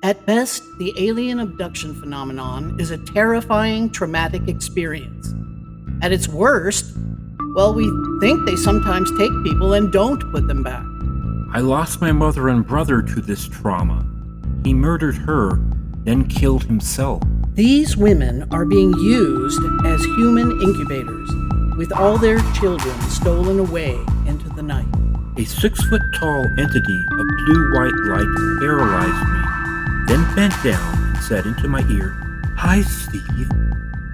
At best, the alien abduction phenomenon is a terrifying, traumatic experience. At its worst, well, we think they sometimes take people and don't put them back. I lost my mother and brother to this trauma. He murdered her, then killed himself. These women are being used as human incubators, with all their children stolen away into the night. A 6-foot-tall entity of blue-white light paralyzed me, then bent down and said into my ear, "Hi, Steve."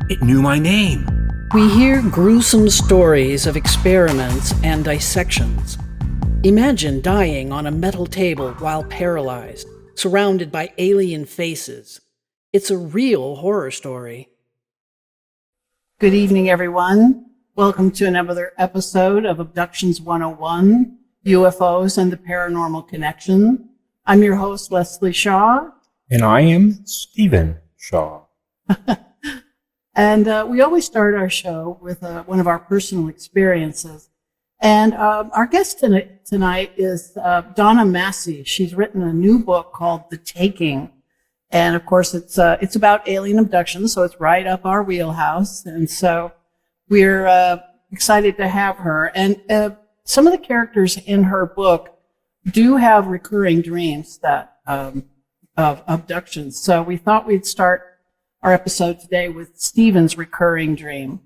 It knew my name. We hear gruesome stories of experiments and dissections. Imagine dying on a metal table while paralyzed, surrounded by alien faces. It's a real horror story. Good evening, everyone. Welcome to another episode of Abductions 101, UFOs and the Paranormal Connection. I'm your host, Leslie Shaw. And I am Stephen Shaw. And we always start our show with one of our personal experiences. And our guest tonight is Dona Masi. She's written a new book called The Taking. And of course, it's about alien abductions, so it's right up our wheelhouse. And so we're excited to have her. And some of the characters in her book do have recurring dreams that of abductions. So we thought we'd start our episode today with Stephen's recurring dream.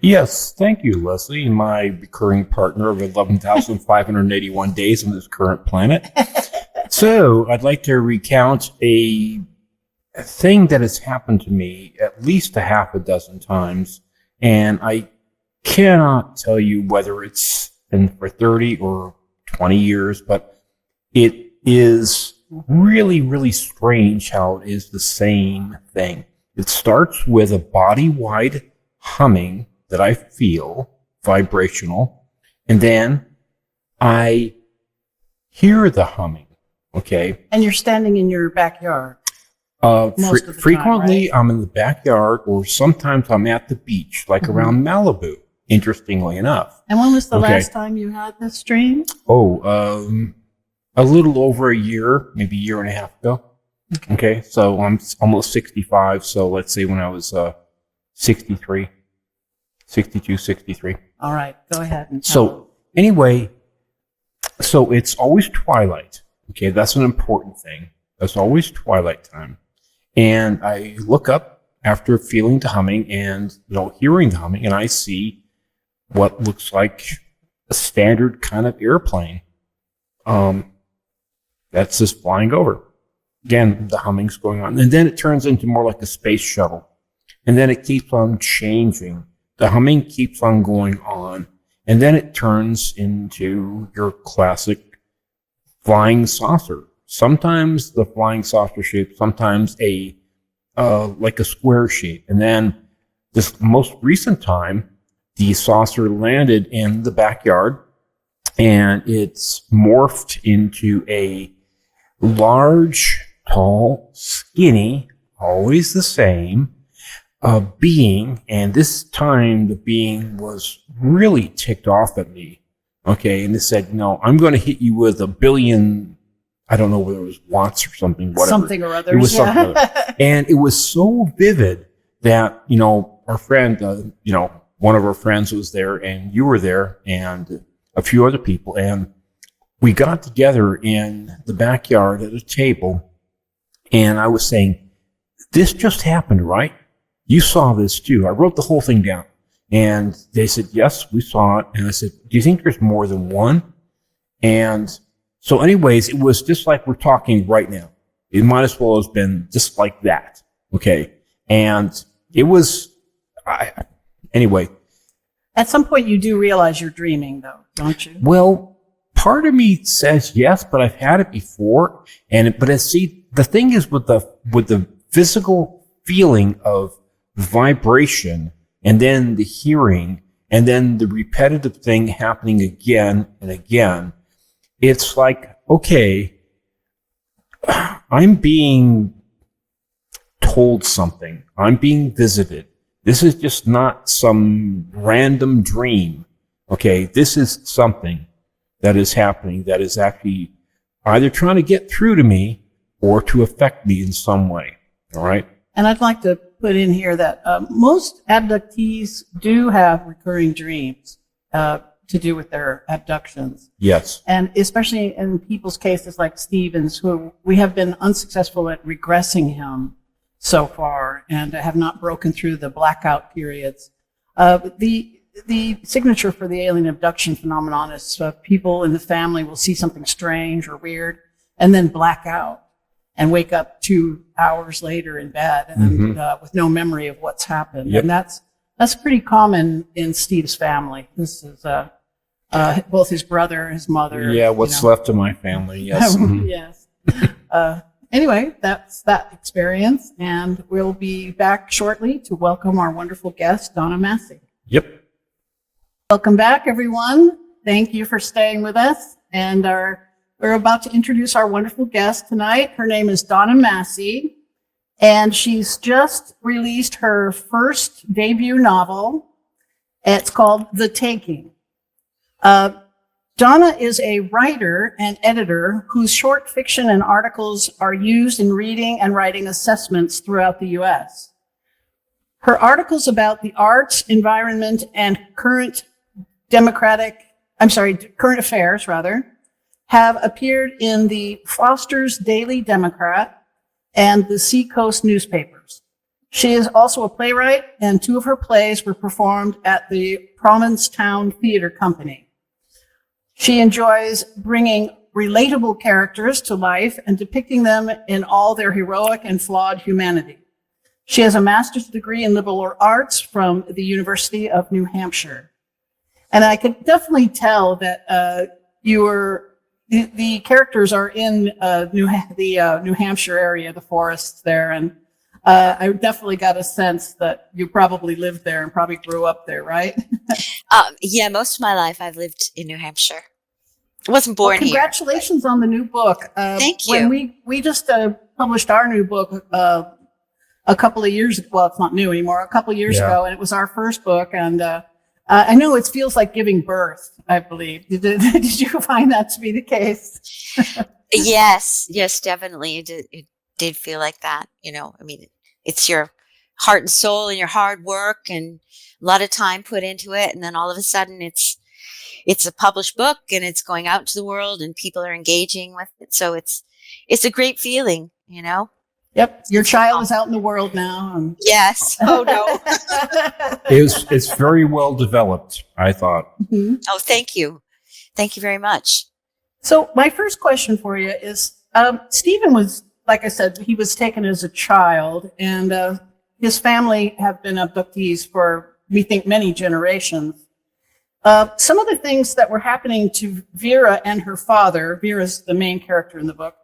Yes, thank you, Leslie, my recurring partner of 11,581 days on this current planet. So I'd like to recount a thing that has happened to me at least a half a dozen times, and I cannot tell you whether it's been for 30 or 20 years, but it is really, really strange how it is the same thing. It starts with a body-wide humming that I feel, vibrational, and then I hear the humming, okay? And you're standing in your backyard. Frequently, time, right? I'm in the backyard, or sometimes I'm at the beach, like around Malibu, interestingly enough. And when was the last time you had this dream? A little over a year, maybe a year and a half ago. Okay, so I'm almost 65, so let's say when I was 62, 63. All right, go ahead. And so anyway, so it's always twilight. Okay, that's an important thing. It's always twilight time. And I look up after feeling the humming and, hearing the humming, and I see what looks like a standard kind of airplane. That's just flying over. Again, the humming's going on. And then it turns into more like a space shuttle. And then it keeps on changing. The humming keeps on going on. And then it turns into your classic flying saucer. Sometimes the flying saucer shape, sometimes like a square shape. And then this most recent time, the saucer landed in the backyard, and it's morphed into a large, tall, skinny, always the same, being. And this time the being was really ticked off at me. Okay. And it said, "No, I'm going to hit you with 1 billion," I don't know whether it was watts or something, whatever. Something or other. It was something or other. And it was so vivid that, our friend, one of our friends was there, and you were there, and a few other people. And we got together in the backyard at a table, and I was saying, "This just happened, right? You saw this too." I wrote the whole thing down, and they said, "Yes, we saw it." And I said, "Do you think there's more than one?" And so anyways, it was just like we're talking right now. It might as well have been just like that. Okay. And it was, anyway. At some point you do realize you're dreaming though, don't you? Well, part of me says yes, but I've had it before. The thing is with the physical feeling of vibration, and then the hearing, and then the repetitive thing happening again and again, it's like, okay, I'm being told something. I'm being visited. This is just not some random dream. Okay, this is something that is happening that is actually either trying to get through to me or to affect me in some way. All right. And I'd like to put in here that most abductees do have recurring dreams to do with their abductions. Yes. And especially in people's cases like Stephen's, who we have been unsuccessful at regressing him so far and have not broken through the blackout periods. The signature for the alien abduction phenomenon is people in the family will see something strange or weird and then black out and wake up 2 hours later in bed and with no memory of what's happened. Yep. And that's pretty common in Steve's family. This is both his brother, his mother. Yeah, what's left of my family. Yes. Yes. Anyway, that's that experience, and we'll be back shortly to welcome our wonderful guest, Dona Masi. Yep. Welcome back, everyone. Thank you for staying with us. And we're about to introduce our wonderful guest tonight. Her name is Dona Masi, and she's just released her first debut novel. It's called The Taking. Dona is a writer and editor whose short fiction and articles are used in reading and writing assessments throughout the U.S. Her articles about the arts, environment, and current affairs, have appeared in the Foster's Daily Democrat and the Seacoast newspapers. She is also a playwright, and 2 of her plays were performed at the Provincetown Theater Company. She enjoys bringing relatable characters to life and depicting them in all their heroic and flawed humanity. She has a master's degree in liberal arts from the University of New Hampshire. And I could definitely tell that the characters are in New Hampshire area, the forests there. And I definitely got a sense that you probably lived there and probably grew up there, right? Yeah, most of my life I've lived in New Hampshire. I wasn't born here. Congratulations on the new book. Thank you. When we just published our new book a couple of years, well, it's not new anymore, a couple of years ago, and it was our first book. And I know it feels like giving birth, I believe. Did you find that to be the case? Yes, definitely. It did feel like that. It's your heart and soul and your hard work and a lot of time put into it. And then all of a sudden it's a published book and it's going out into the world and people are engaging with it. So it's a great feeling, Yep. Your child is out in the world now. Yes. Oh, no. It's very well developed, I thought. Mm-hmm. Oh, thank you. Thank you very much. So my first question for you is, Stephen was, like I said, he was taken as a child, and his family have been abductees for, we think, many generations. Some of the things that were happening to Vera and her father, Vera's the main character in the book,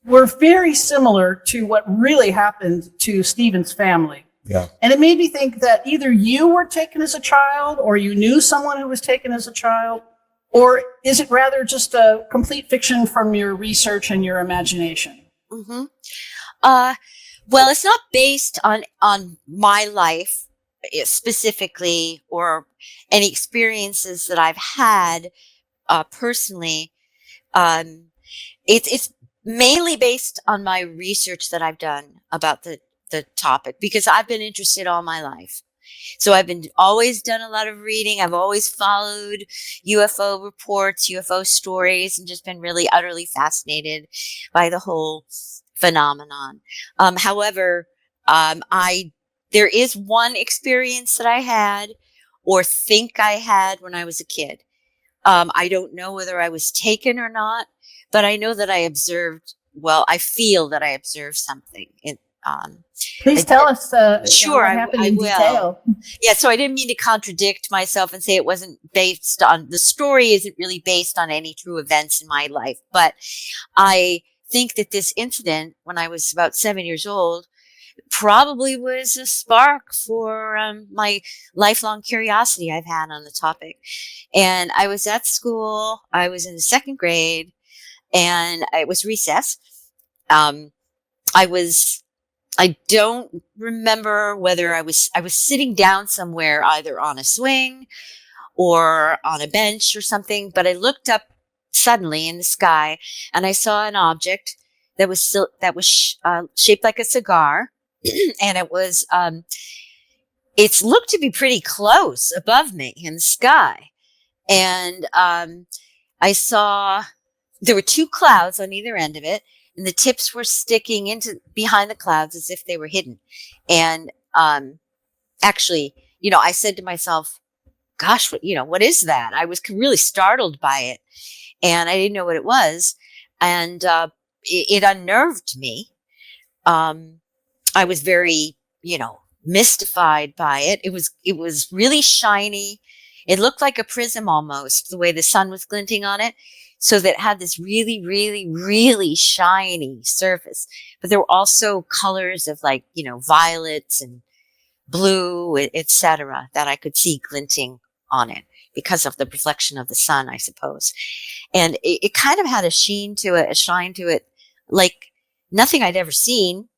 were very similar to what really happened to Stephen's family. Yeah. And it made me think that either you were taken as a child or you knew someone who was taken as a child, or is it rather just a complete fiction from your research and your imagination? Mm-hmm. Well, it's not based on my life specifically or any experiences that I've had personally. It's mainly based on my research that I've done about the topic, because I've been interested all my life. So I've always done a lot of reading. I've always followed UFO reports, UFO stories, and just been really utterly fascinated by the whole phenomenon. However, there is one experience that I had or think I had when I was a kid. I don't know whether I was taken or not, but I know that I feel that I observed something. Please tell us sure, what happened in will. detail. Yeah, so I didn't mean to contradict myself and say it wasn't based on, the story isn't really based on any true events in my life, but I think that this incident when I was about 7 years old probably was a spark for my lifelong curiosity I've had on the topic. And I was at school, I was in the 2nd grade, and it was recess. I don't remember whether I was sitting down somewhere, either on a swing or on a bench or something, but I looked up suddenly in the sky and I saw an object that was shaped like a cigar, and it looked to be pretty close above me in the sky. And I saw there were two clouds on either end of it, and the tips were sticking into behind the clouds as if they were hidden. And actually, I said to myself, gosh, what is that? I was really startled by it, and I didn't know what it was. And it unnerved me. I was very, mystified by it. It was really shiny. It looked like a prism almost, the way the sun was glinting on it. So that it had this really, really, really shiny surface. But there were also colors of violets and blue, etc., that I could see glinting on it because of the reflection of the sun, I suppose. And it kind of had a shine to it, like nothing I'd ever seen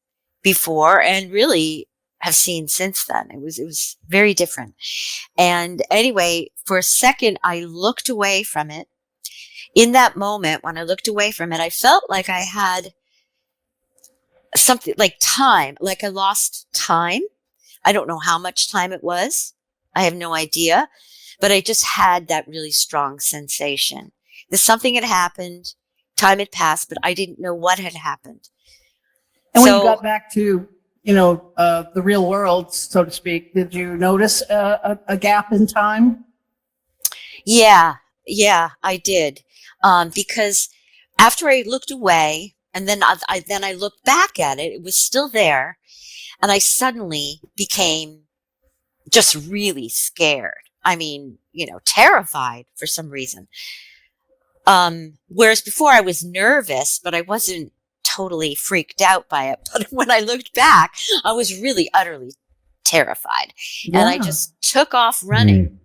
before, and really have seen since then. It was very different. And anyway, for a second, I looked away from it. In that moment, when I looked away from it, I felt like I had something like time, like I lost time. I don't know how much time it was. I have no idea, but I just had that really strong sensation that something had happened, time had passed, but I didn't know what had happened. And when you got back to, the real world, so to speak, did you notice a gap in time? Yeah, I did. Because after I looked away and then I looked back at it, it was still there. And I suddenly became just really scared. I mean, terrified for some reason. Whereas before I was nervous, but I wasn't totally freaked out by it. But when I looked back, I was really utterly terrified. Yeah. And I just took off running.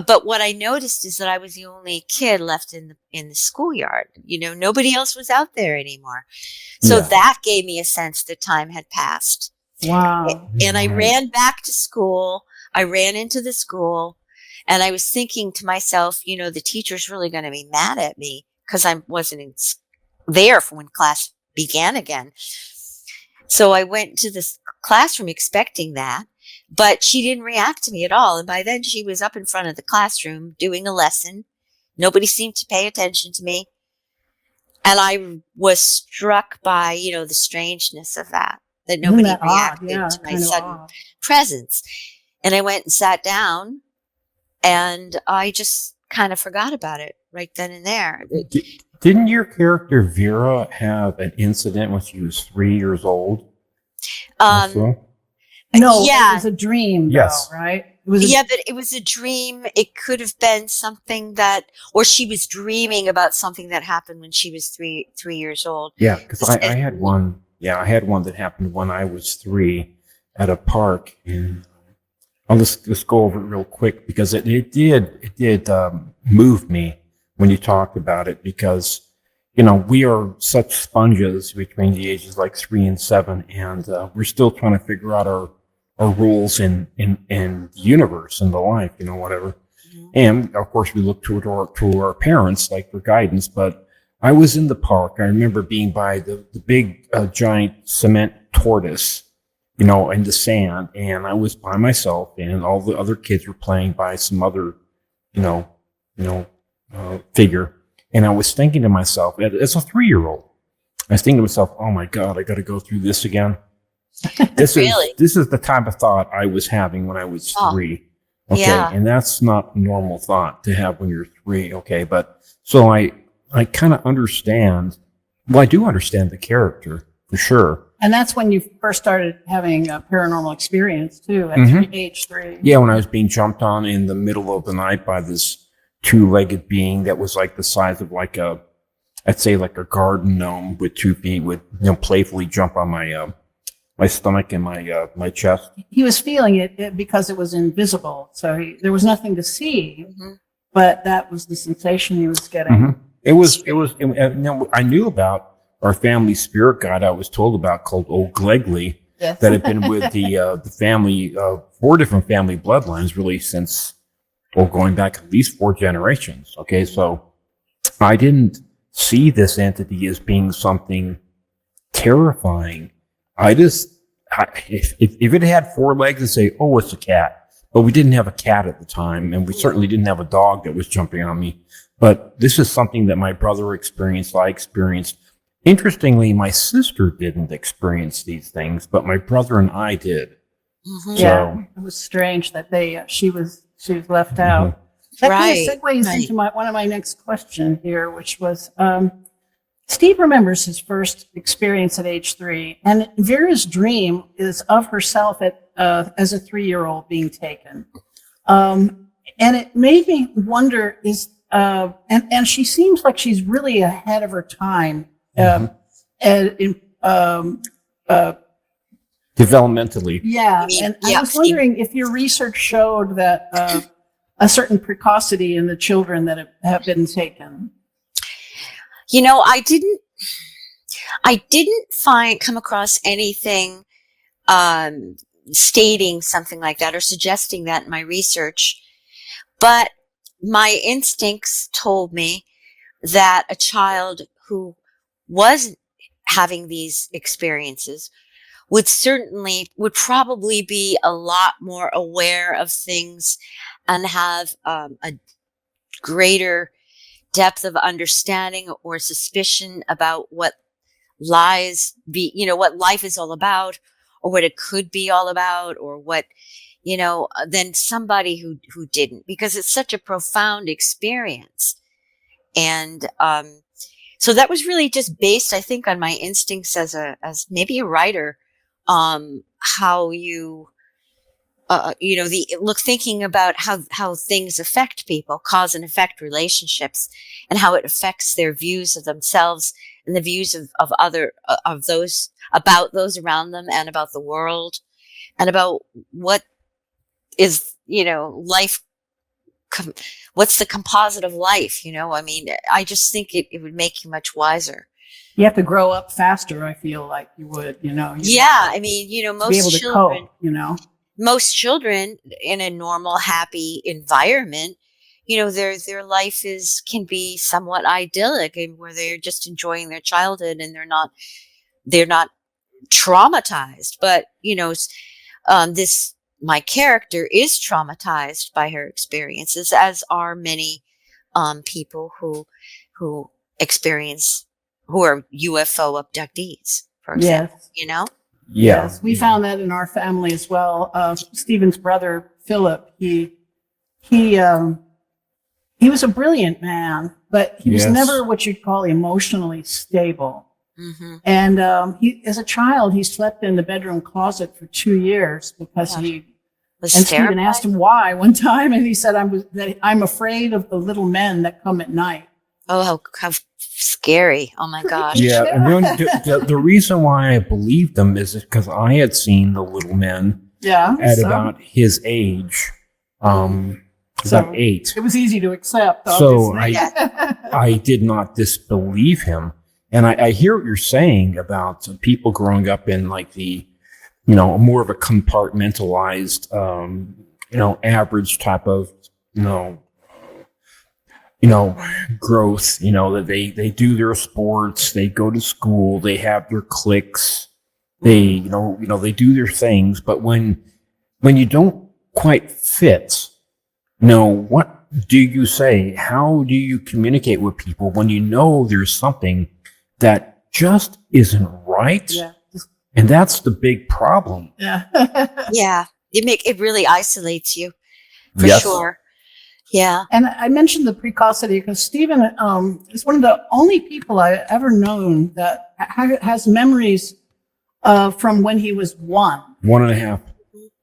But what I noticed is that I was the only kid left in the schoolyard. Nobody else was out there anymore. So that gave me a sense that time had passed. Wow. And I ran back to school. I ran into the school, and I was thinking to myself, the teacher's really going to be mad at me because I wasn't there for when class began again. So I went to this classroom expecting that. But she didn't react to me at all. And by then she was up in front of the classroom doing a lesson. Nobody seemed to pay attention to me. And I was struck by, the strangeness of that nobody reacted to my sudden presence. And I went and sat down, and I just kind of forgot about it right then and there. Didn't your character Vera have an incident when she was 3 years old? No, yeah. It was a dream, yes. though, right? But it was a dream. It could have been something or she was dreaming about something that happened when she was three years old. Yeah, because I had one. Yeah, I had one that happened when I was 3 at a park. And I'll just go over it real quick because it did move me when you talked about it, because we are such sponges between the ages like 3 and 7, and we're still trying to figure out our rules in the universe and the life, whatever. Mm-hmm. And of course we look to our parents, like, for guidance. But I was in the park. I remember being by the big giant cement tortoise, in the sand, and I was by myself, and all the other kids were playing by some other, figure. And I was thinking to myself, as a 3-year-old, I was thinking to myself, oh my God, I got to go through this again. This is the type of thought I was having when I was 3. Okay. Yeah. And that's not normal thought to have when you're 3. Okay. But so I kind of understand. Well, I do understand the character for sure. And that's when you first started having a paranormal experience too, at age 3. Yeah. When I was being jumped on in the middle of the night by this 2-legged being that was like the size of I'd say like a garden gnome with 2 feet, would playfully jump on my stomach and my chest. He was feeling it because it was invisible, so there was nothing to see, but that was the sensation he was getting. Mm-hmm. It was. I knew about our family spirit guide. I was told about, called Old Glegley, that had been with the family, 4 different family bloodlines, really since going back at least 4 generations. Okay, so I didn't see this entity as being something terrifying. If it had 4 legs, I'd say, oh, it's a cat. But we didn't have a cat at the time, and we certainly didn't have a dog that was jumping on me. But this is something that my brother experienced, I experienced. Interestingly, my sister didn't experience these things, but my brother and I did. Mm-hmm. Yeah, it was strange that she was left out. That kind of segues into one of my next question here, which was, Steve remembers his first experience at age 3, and Vera's dream is of herself as a 3-year-old being taken. And it made me wonder, and she seems like she's really ahead of her time, developmentally. Yeah, and I was wondering if your research showed that a certain precocity in the children that have been taken. You know, I didn't come across anything stating something like that or suggesting that in my research, but my instincts told me that a child who was having these experiences would probably be a lot more aware of things and have a greater depth of understanding or suspicion about what lies what life is all about, or what it could be all about, or what, than somebody who didn't, because it's such a profound experience. And, so that was really just based, I think, on my instincts as maybe a writer, how you, thinking about how things affect people, cause and effect relationships, and how it affects their views of themselves and the views of those about those around them, and about the world, and about what is, life. What's the composite of life? I mean, I just think it would make you much wiser. You have to grow up faster. I feel like you would, Yeah. I mean, most be able to children, cope, most children in a normal, happy environment, their life can be somewhat idyllic, and where they're just enjoying their childhood and they're not traumatized. But, my character is traumatized by her experiences, as are many people who are UFO abductees, for example. Yes. Yeah. Yes, we found that in our family as well. Stephen's brother Philip, he was a brilliant man, but he was never what you'd call emotionally stable. Mm-hmm. And as a child, he slept in the bedroom closet for 2 years because Stephen asked him why one time, and he said, I'm afraid of the little men that come at night. Oh, how scary. Oh my gosh. Yeah. And the reason why I believed them is because I had seen the little men at about his age, about 8. It was easy to accept. Obviously. So I did not disbelieve him. And I hear what you're saying about people growing up in like the, more of a compartmentalized, average type of, growth, that they do their sports, they go to school, they have their cliques, they, they do their things. But when you don't quite fit, what do you say? How do you communicate with people when there's something that just isn't right? Yeah. And that's the big problem. Yeah. Yeah. It really isolates you, for sure. Yeah. And I mentioned the precocity because Stephen is one of the only people I've ever known that has memories from when he was 1. 1.5.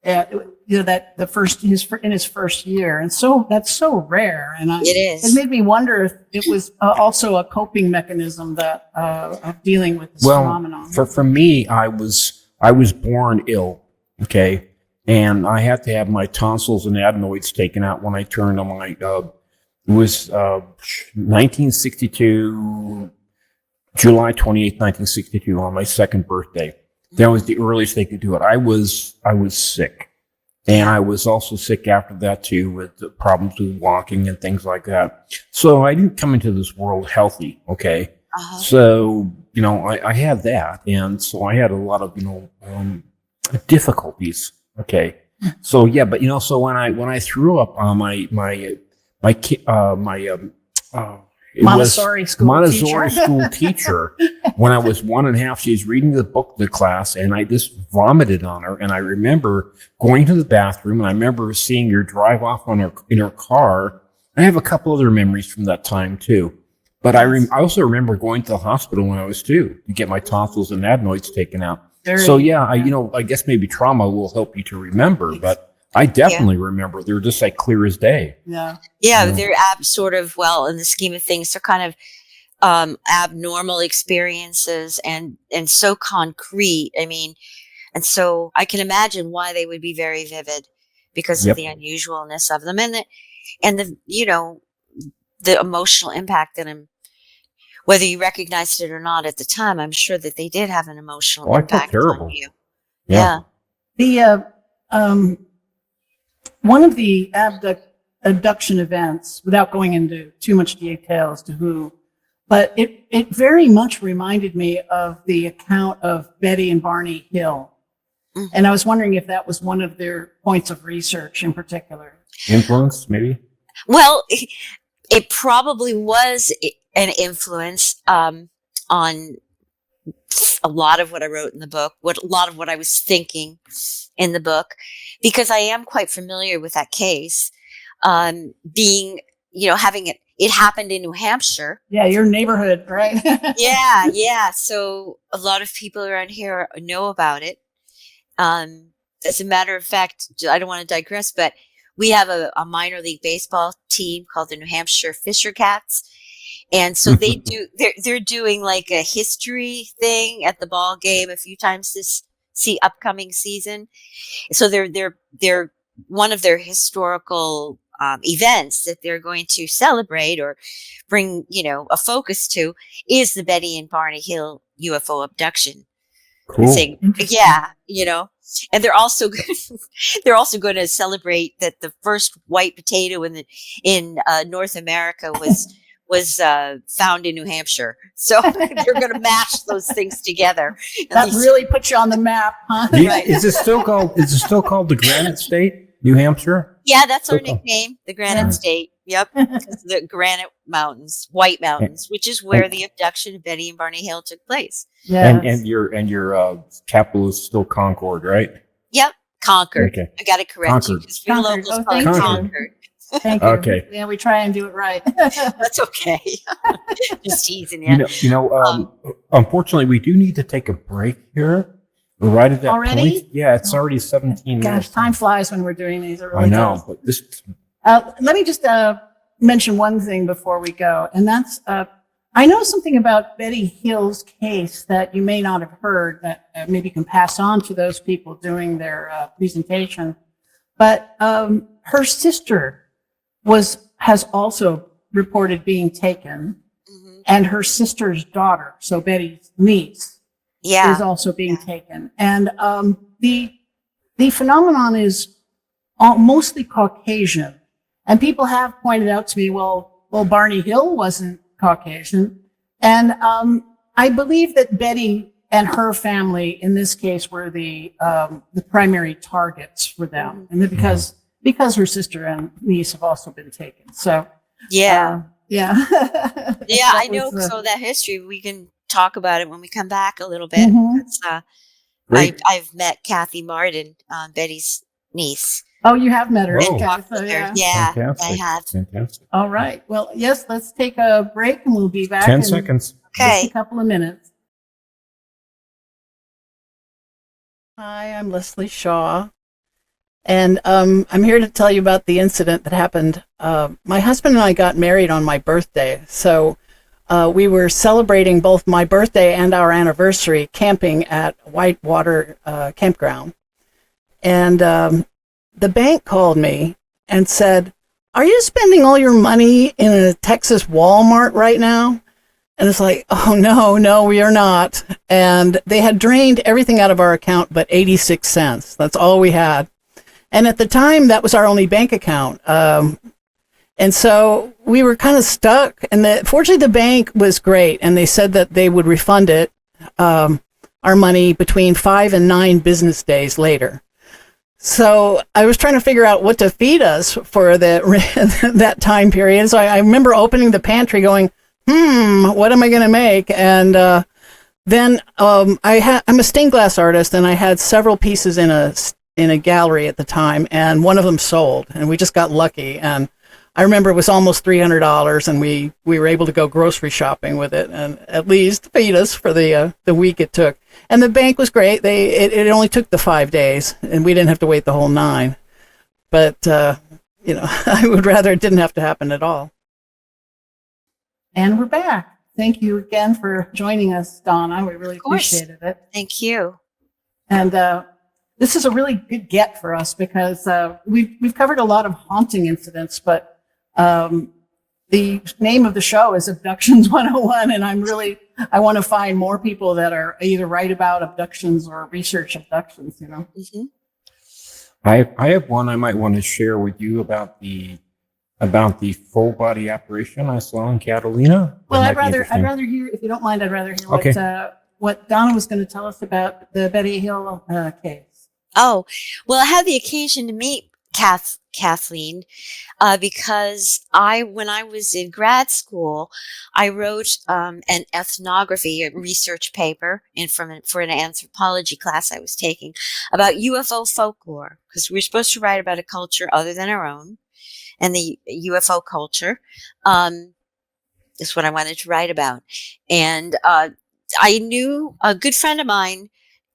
That in his first year, and so that's so rare. And it is. It made me wonder if it was also a coping mechanism that of dealing with this phenomenon. For me, I was born ill. Okay. And I had to have my tonsils and adenoids taken out when I turned on my, it was 1962, July 28th, 1962, on my 2nd birthday. That was the earliest they could do it. I was sick. And I was also sick after that too, with the problems with walking and things like that. So I didn't come into this world healthy. Okay. So, I had that. And so I had a lot of, difficulties. Okay. So yeah, but so when I threw up on it Montessori was school Montessori teacher. school teacher when I was 1.5. She was reading the book to the class, and I just vomited on her. And I remember going to the bathroom, and I remember seeing her drive off in her car. I have a couple other memories from that time too. But I also remember going to the hospital when I was 2 to get my tonsils and adenoids taken out. So yeah, I guess maybe trauma will help you to remember, but I definitely remember. They're just like clear as day. Yeah. Yeah, they're sort of, well, in the scheme of things, they're kind of abnormal experiences and so concrete. I mean, and so I can imagine why they would be very vivid because of the unusualness of them and the emotional impact in them. Whether you recognized it or not at the time, I'm sure that they did have an emotional impact on you. Yeah. The one of the abduction events, without going into too much detail as to who, but it very much reminded me of the account of Betty and Barney Hill. Mm-hmm. And I was wondering if that was one of their points of research in particular. Influence, maybe? Well, it probably was an influence on a lot of what I wrote in the book, a lot of what I was thinking in the book, because I am quite familiar with that case. Having it happened in New Hampshire. Yeah, your neighborhood, right? Yeah. So a lot of people around here know about it. As a matter of fact, I don't want to digress, but we have a minor league baseball team called the New Hampshire Fisher Cats. And so they're doing like a history thing at the ball game a few times this upcoming season. So they're one of their historical events that they're going to celebrate or bring, a focus to is the Betty and Barney Hill UFO abduction thing. Yeah. And they're also going to celebrate that the first white potato in North America was found in New Hampshire. So they're going to mash those things together. That really puts you on the map, huh? Right. Is it still called the Granite State, New Hampshire? Yeah, that's our nickname, the Granite State. Yep. The Granite Mountains, White Mountains, which is where the abduction of Betty and Barney Hill took place. Yes. And your capital is still Concord, right? Yep. Concord. Okay. I got to correct you because we Concord. locals call it Concord. Thank you. Okay. Yeah, we try and do it right. That's okay. Just teasing you. Unfortunately, we do need to take a break here. We're right at that already? point. Yeah, it's already 17 minutes. Gosh, time flies when we're doing these. It really I know, does. but this. Let me just mention one thing before we go, and that's I know something about Betty Hill's case that you may not have heard that maybe can pass on to those people doing their presentation. But her sister has also reported being taken, and her sister's daughter, so Betty's niece, is also being taken. And the phenomenon is mostly Caucasian. And people have pointed out to me, well, Barney Hill wasn't Caucasian. And I believe that Betty and her family, in this case, were the primary targets for them, and because her sister and niece have also been taken. So yeah. I know. So that history, we can talk about it when we come back a little bit. Mm-hmm. I've met Kathy Martin, Betty's niece. Oh, you have met her. Whoa. Yeah, Fantastic. I have. Fantastic. All right. Well, yes, let's take a break and we'll be back 10 in seconds. Okay. just a couple of minutes. Hi, I'm Leslie Shaw. And I'm here to tell you about the incident that happened. My husband and I got married on my birthday. So we were celebrating both my birthday and our anniversary camping at Whitewater Campground. And the bank called me and said, "Are you spending all your money in a Texas Walmart right now?" And it's like, oh, no, we are not. And they had drained everything out of our account but 86 cents. That's all we had. And at the time, that was our only bank account. And so we were kind of stuck. And fortunately, the bank was great. And they said that they would refund it, our money, between 5 and 9 business days later. So I was trying to figure out what to feed us for that time period. So I remember opening the pantry going, what am I going to make? And then I'm a stained glass artist, and I had several pieces in a gallery at the time, and one of them sold, and we just got lucky. And I remember it was almost $300, and we were able to go grocery shopping with it, and at least feed us for the week it took. And the bank was great. It only took the 5 days, and we didn't have to wait the whole 9. But I would rather it didn't have to happen at all. And we're back. Thank you again for joining us, Donna. We really appreciated it. Thank you. And this is a really good get for us because we've covered a lot of haunting incidents, but the name of the show is Abductions 101, and I want to find more people that are either write about abductions or research abductions, Mm-hmm. I have one I might want to share with you about the full body apparition I saw in Catalina. Well, I'd rather hear, if you don't mind, what Donna was going to tell us about the Betty Hill case. Oh, well, I had the occasion to meet Kathleen because when I was in grad school, I wrote an ethnography, a research paper for an anthropology class I was taking about UFO folklore, because we were supposed to write about a culture other than our own, and the UFO culture is what I wanted to write about. And I knew a good friend of mine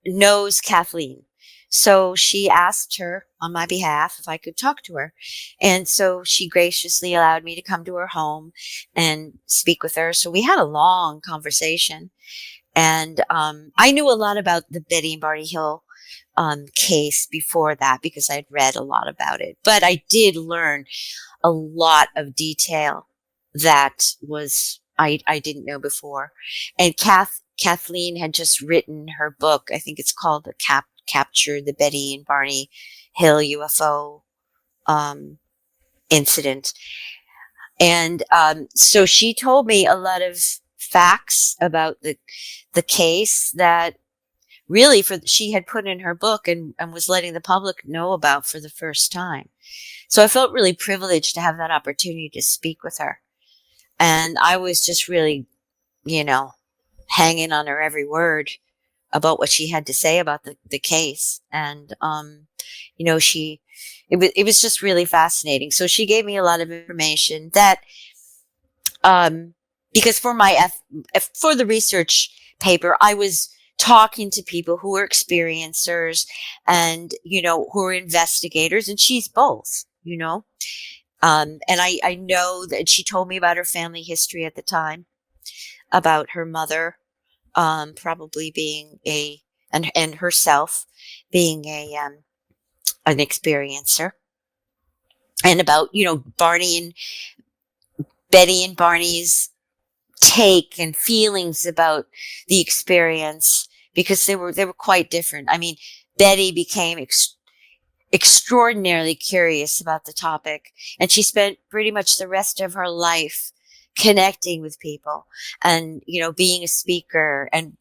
knows Kathleen. So she asked her on my behalf if I could talk to her. And so she graciously allowed me to come to her home and speak with her. So we had a long conversation. And I knew a lot about the Betty and Barney Hill case before that because I'd read a lot about it. But I did learn a lot of detail that I didn't know before. And Kathleen had just written her book. I think it's called Capture the Betty and Barney Hill UFO incident. And so she told me a lot of facts about the case that really she had put in her book and was letting the public know about for the first time. So I felt really privileged to have that opportunity to speak with her. And I was just really, hanging on her every word about what she had to say about the case. And, it was just really fascinating. So she gave me a lot of information that, because for the research paper, I was talking to people who were experiencers and, who are investigators, and she's both, and I know that she told me about her family history at the time, about her mother, probably being and herself being an experiencer, and about, Betty and Barney's take and feelings about the experience, because they were quite different. I mean, Betty became extraordinarily curious about the topic, and she spent pretty much the rest of her life connecting with people and, being a speaker and,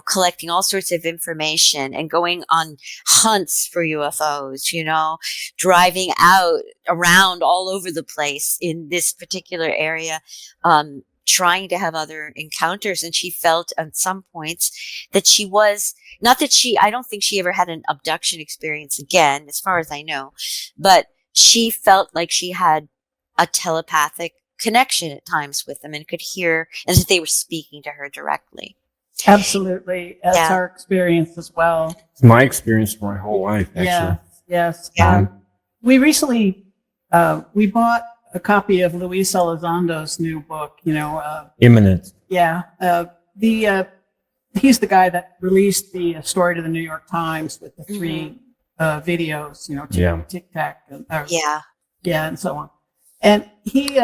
collecting all sorts of information and going on hunts for UFOs, driving around all over the place in this particular area, trying to have other encounters. And she felt at some points that I don't think she ever had an abduction experience again, as far as I know, but she felt like she had a telepathic connection at times with them and could hear, and that they were speaking to her directly. Absolutely. That's our experience as well. It's my experience for my whole life, actually. Yes. Yeah. We recently, we bought a copy of Luis Elizondo's new book, Imminent. Yeah. He's the guy that released the story to the New York Times with the 3 videos, Tic Tac. And so on. And he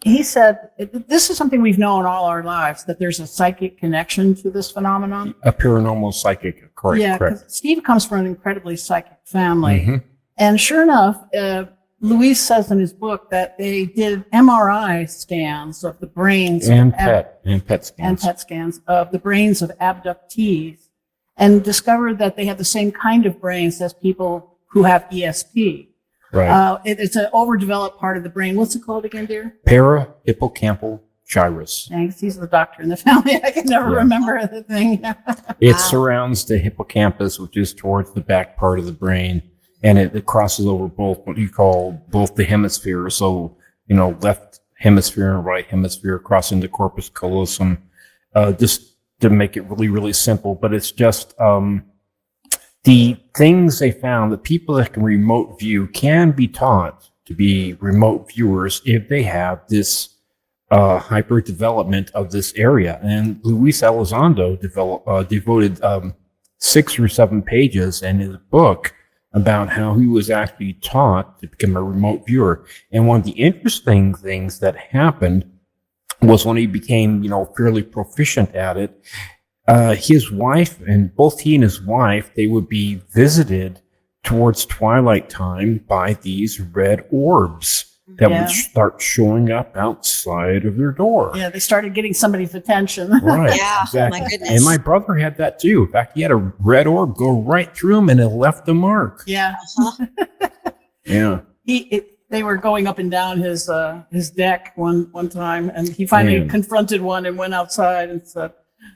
he said, this is something we've known all our lives, that there's a psychic connection to this phenomenon. A paranormal psychic, correct? Yeah, because Steve comes from an incredibly psychic family. Mm-hmm. And sure enough, Luis says in his book that they did MRI scans of the brains And PET scans of the brains of abductees, and discovered that they have the same kind of brains as people who have ESP. Right. It's an overdeveloped part of the brain. What's it called again, dear? Para-hippocampal gyrus. Thanks. He's the doctor in the family. I can never remember the thing. It surrounds the hippocampus, which is towards the back part of the brain, and it crosses over both what you call both the hemispheres. So, left hemisphere and right hemisphere crossing the corpus callosum, just to make it really, really simple. But it's just, the things they found, the people that can remote view can be taught to be remote viewers if they have this hyper development of this area. And Luis Elizondo devoted 6 or 7 pages in his book about how he was actually taught to become a remote viewer. And one of the interesting things that happened was when he became, fairly proficient at it, his wife, and both he and his wife, they would be visited towards twilight time by these red orbs that would start showing up outside of their door. Yeah, they started getting somebody's attention. Right. Yeah. Exactly. Oh my goodness. And my brother had that too. In fact, he had a red orb go right through him and it left a mark. Yeah. Yeah. They were going up and down his deck one time, and he finally confronted one and went outside and said,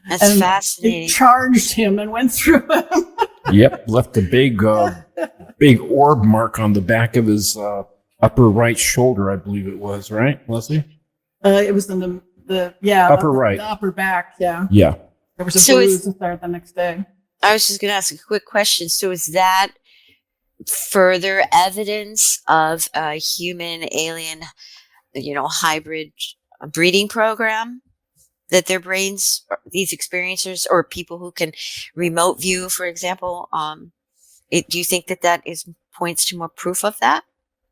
That's fascinating. It charged him and went through him. Yep. Left a big orb mark on the back of his upper right shoulder, I believe it was, right, Leslie? It was in the upper right. The upper back, yeah. Yeah. There was a bruise there the next day. I was just going to ask a quick question. So is that further evidence of a human alien, hybrid breeding program? That their brains, these experiencers or people who can remote view, for example, do you think that points to more proof of that?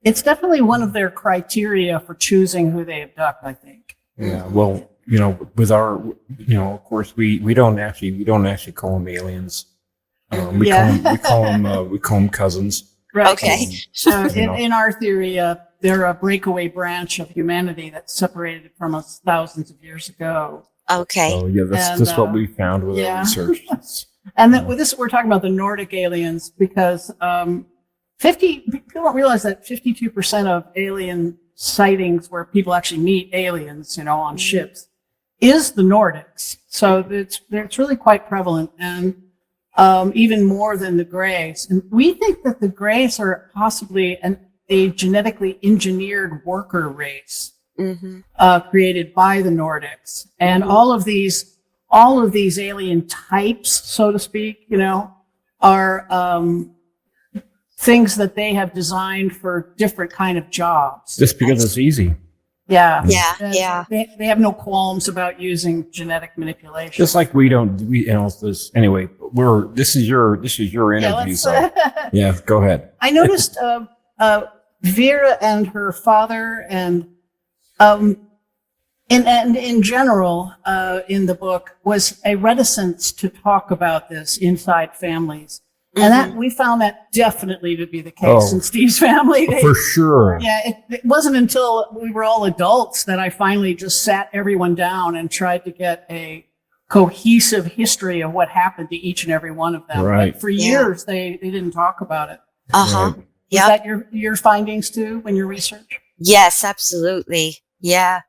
It's definitely one of their criteria for choosing who they abduct, I think. Yeah. Well, with our, of course, we don't actually call them aliens. We call them cousins. Right. Okay. In our theory, they're a breakaway branch of humanity that separated from us thousands of years ago. Okay. So yeah, that's what we found with our research. And with this, we're talking about the Nordic aliens because people don't realize that 52% of alien sightings where people actually meet aliens, on ships, is the Nordics. So it's really quite prevalent, and even more than the Greys. And we think that the Greys are possibly a genetically engineered worker race. Created by the Nordics, and all of these alien types, so to speak, are things that they have designed for different kind of jobs. Just because it's easy. Yeah. Yeah. They have no qualms about using genetic manipulation. Just like we don't. Anyway. This is your interview. So yeah, go ahead. I noticed Vera and her father and in general, in the book, was a reticence to talk about this inside families. And that we found that definitely to be the case in Steve's family. For sure. Yeah, it wasn't until we were all adults that I finally just sat everyone down and tried to get a cohesive history of what happened to each and every one of them. Right. But for years, they didn't talk about it. Uh-huh. Right. Yeah. Is that your findings too when your research? Yes, absolutely. Yeah.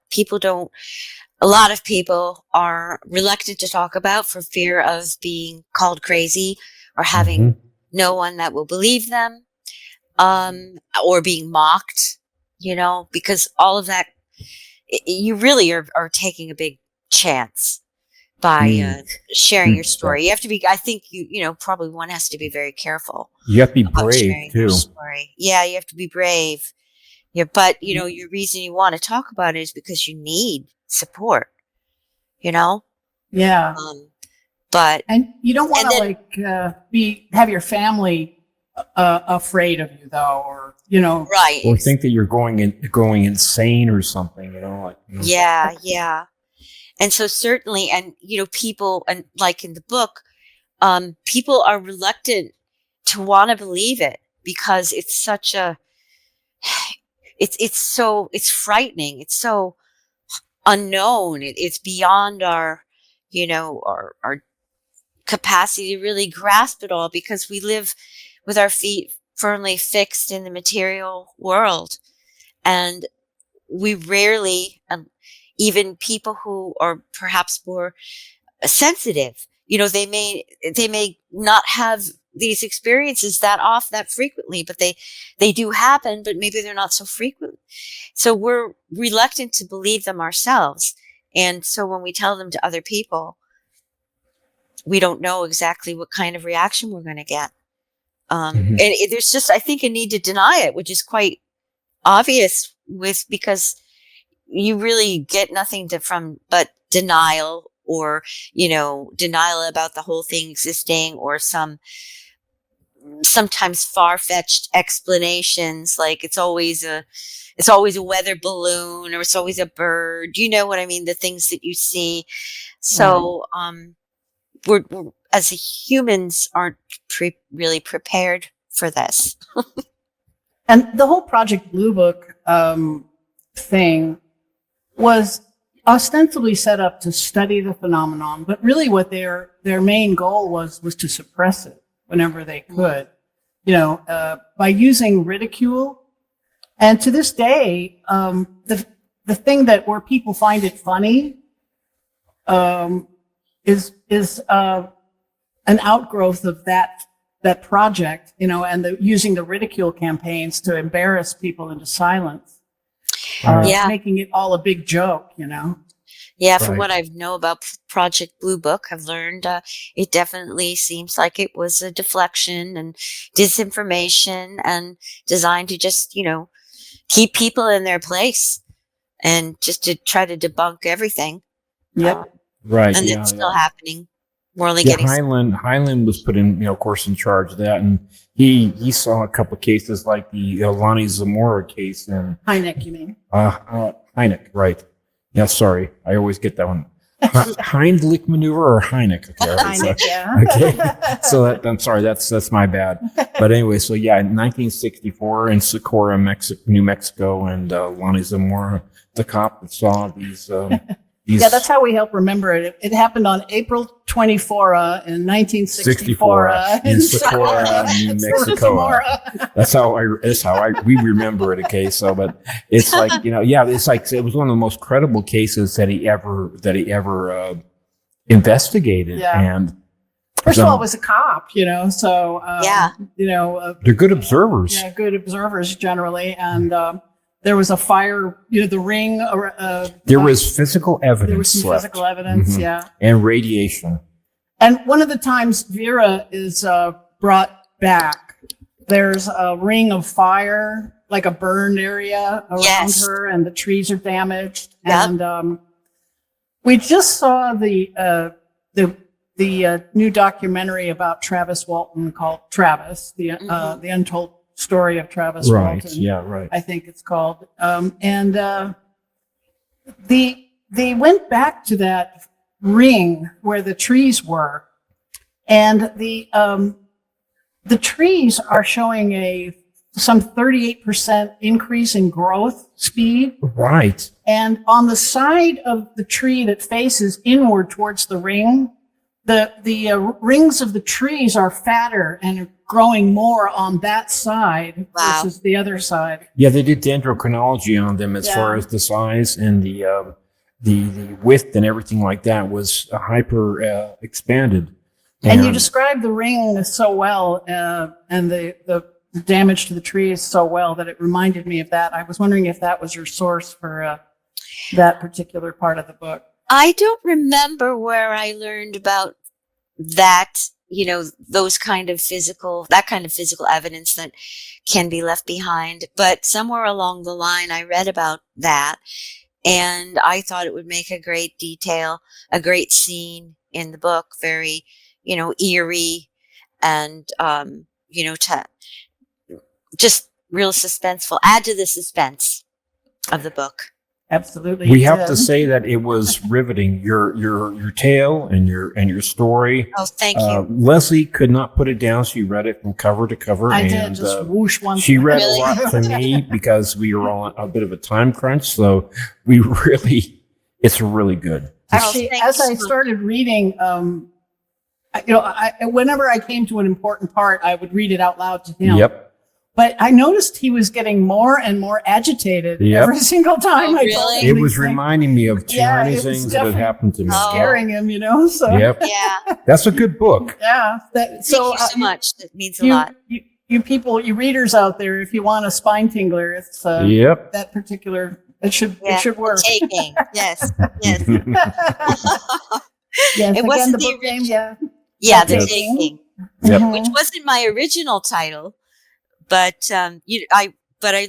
A lot of people are reluctant to talk about for fear of being called crazy or having no one that will believe them, or being mocked, because all of that, you really are taking a big chance by sharing your story. You have to be, I think probably one has to be very careful. You have to be brave too. Yeah, you have to be brave. Yeah, but your reason you want to talk about it is because you need support. Yeah. And you don't want to have your family afraid of you though, or Right. or think that you're going insane or something, Yeah. Yeah. And so certainly, and, people, and like in the book, people are reluctant to want to believe it because it's such a, it's frightening. It's so unknown. It's beyond our, our capacity to really grasp it all because we live with our feet firmly fixed in the material world. And we rarely, even people who are perhaps more sensitive, they may not have these experiences that frequently, but they do happen, but maybe they're not so frequent. So we're reluctant to believe them ourselves. And so when we tell them to other people, we don't know exactly what kind of reaction we're going to get. And there's just, I think, a need to deny it, which is quite obvious because you really get nothing from but denial or, denial about the whole thing existing or sometimes far-fetched explanations. Like it's always a weather balloon or it's always a bird. You know what I mean? The things that you see. So, we're as humans aren't really prepared for this. And the whole Project Blue Book thing was ostensibly set up to study the phenomenon, but really what their main goal was to suppress it whenever they could, by using ridicule. And to this day, the thing that where people find it funny is an outgrowth of that project, and using the ridicule campaigns to embarrass people into silence, making it all a big joke, Yeah, from what I know about Project Blue Book, I've learned it definitely seems like it was a deflection and disinformation and designed to just, keep people in their place and just to try to debunk everything. Yep. Right. And it's still happening. We're only getting Heinlein was put in, of course, in charge of that, and he saw a couple of cases like the Lonnie Zamora case and Hynek, you mean? Hynek, right? Yeah, sorry, I always get that one. Heimlich maneuver or Hynek? Okay, Hynek, yeah. Okay, so I'm sorry, that's my bad. But anyway, so yeah, in 1964 in Socorro, New Mexico, and Lonnie Zamora, the cop that saw these. Yeah, that's how we help remember it. It happened on April 24 in 1964 in Socorro, New Mexico. That's how we remember it. Okay, so but it's like it's like it was one of the most credible cases that he ever investigated. Yeah. And first of all, it was a cop, so they're good observers. Yeah, good observers generally, and. There was a fire, the ring. There was physical evidence. There was some physical evidence, yeah. And radiation. And one of the times Vera is brought back, there's a ring of fire, like a burned area around her, and the trees are damaged. Yep. And we just saw the new documentary about Travis Walton called Travis, the Untold Story of Travis Walton. Yeah, right. I think it's called. And they went back to that ring where the trees were, and the trees are showing some 38% increase in growth speed. Right. And on the side of the tree that faces inward towards the ring, the rings of the trees are fatter and growing more on that side versus the other side. Yeah, they did dendrochronology on them as far as the size and the width and everything like that was hyper expanded. And you described the ring so well, and the damage to the trees so well that it reminded me of that. I was wondering if that was your source for that particular part of the book. I don't remember where I learned about that, those kind of physical evidence that can be left behind. But somewhere along the line, I read about that, and I thought it would make a great detail, a great scene in the book, very, eerie, and, to just real suspenseful. Add to the suspense of the book. Absolutely. We have to say that it was riveting. Your tale and your story. Oh, thank you. Leslie could not put it down. She read it from cover to cover. I and, did just whoosh one. She read Really? a lot to me because we were on a bit of a time crunch. So we really, it's really good. Actually, thank as you I so much. started reading, whenever I came to an important part, I would read it out loud to him. Yep. But I noticed he was getting more and more agitated Yep. every single time Oh, I told really? him It these was things. reminding me of too Yeah, many it was things that had definitely happened to me. Oh. scaring him, So Yep. Yeah. That's a good book. yeah. Thank you so much. That means a lot. You people, you readers out there, if you want a spine tingler, it's Yep. that particular. It should work. Taking. Yes. Yes. Yes, It again, wasn't the the book name. Yeah. Yeah, the Yes. taking, Yep. Mhm. which wasn't my original title, but I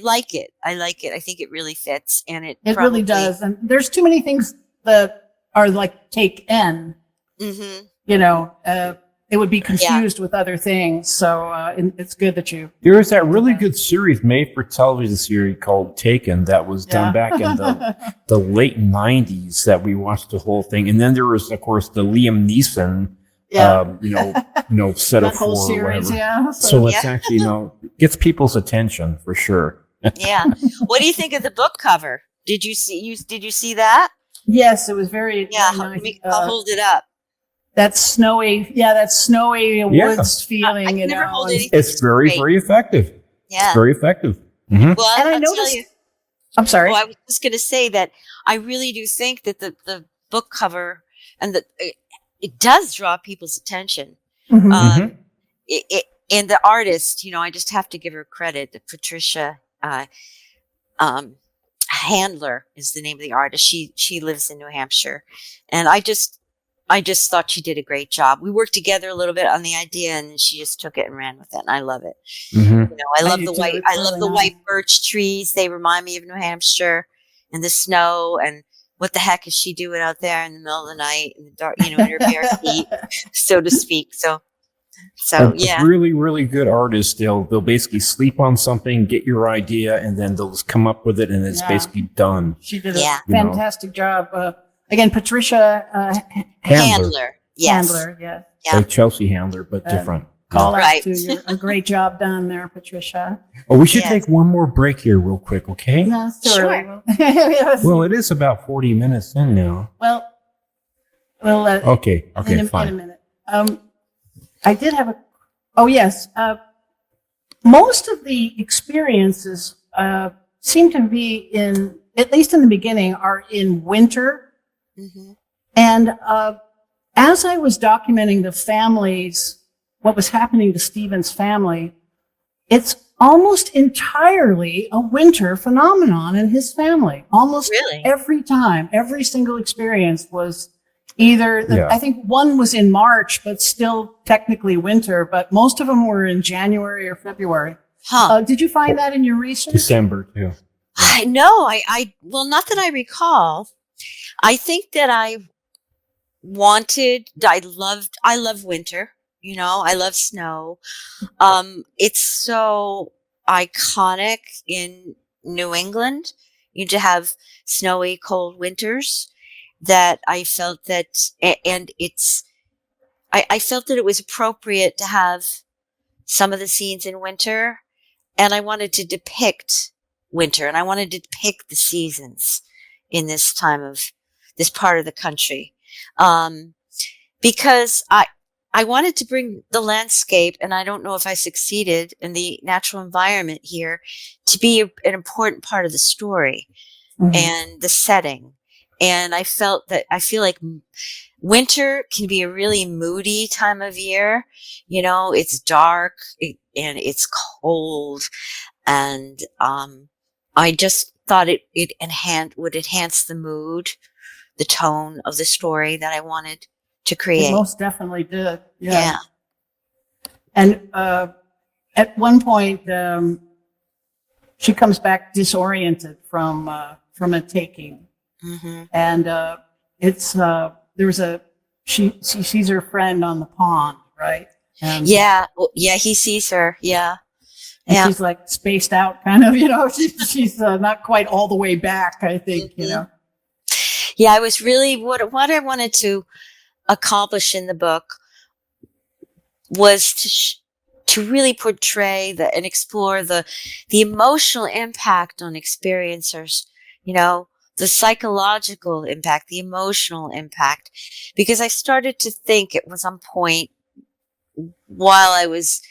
like it. I like it. I think it really fits, and it It probably really does. And there's too many things that are like take N. Mm-hmm. It would be confused with other things. So it's good that you. There was that really good series, made for television series called Taken, that was done back in the late 90s that we watched the whole thing. And then there was, of course, the Liam Neeson, set of that whole four or series. whatever. Yeah. So it's actually, gets people's attention for sure. Yeah. What do you think of the book cover? Did you see that? Yes, it was very. Yeah. very nice. I'll hold it up. That snowy woods feeling. I can never hold and- anything. It's very, Great. very effective. Yeah. It's very effective. Mhm. Well, And I I'll tell noticed. you. I'm sorry. Well, I was just going to say that I really do think that the book cover and it does draw people's attention. Mhm. And the artist, I just have to give her credit. That Patricia Handler is the name of the artist. She lives in New Hampshire, and I just thought she did a great job. We worked together a little bit on the idea, and she just took it and ran with it. And I love it. Mhm. I love do the too. white. It's I love really the nice. white birch trees. They remind me of New Hampshire, and the snow. And what the heck is she doing out there in the middle of the night in the dark? In her bare feet, so to speak. So yeah. A really, really good artist. They'll basically sleep on something, get your idea, and then they'll just come up with it, and it's Yeah. basically done. She did Yeah. a fantastic job. Again, Patricia Handler. Yes. Handler. Yeah. Yeah. Like Chelsea Handler, but different. Call Right. out to you. A great job done there, Patricia. Oh, we should Yes. take one more break here real quick, okay? No, it's too Sure. early. Yes. Well, it is about 40 minutes in now. well, Okay, in a fine. minute. I did have oh yes. Most of the experiences seem to be at least in the beginning, are in winter. Mm-hmm. And as I was documenting what was happening to Stephen's family, it's almost entirely a winter phenomenon in his family. Almost Really? every time, every single experience was either, Yeah. I think one was in March, but still technically winter, but most of them were in January or February. Huh. Did you find that in your research? December, too. No, well, not that I recall. I think that I love winter, I love snow. It's so iconic in New England, to have snowy, cold winters, that I felt that, and I felt that it was appropriate to have some of the scenes in winter, and I wanted to depict winter, and I wanted to depict the seasons in this part of the country, because I wanted to bring the landscape, and I don't know if I succeeded, in the natural environment here, to be an important part of the story and the setting. And I feel like winter can be a really moody time of year. It's dark and it's cold, and I just thought it would enhance the mood, the tone of the story that I wanted to It create. most definitely did. Yeah. And at one point, she comes back disoriented from a taking, Mm-hmm. and she sees her friend on the pond, right? And Yeah. Well, yeah. He sees her. Yeah. And Yeah. she's like spaced out, kind of, she's not quite all the way back, I think, Yeah, I was really what I wanted to accomplish in the book was to really portray and explore the emotional impact on experiencers, the psychological impact, the emotional impact, because I started to think it was on point while I was,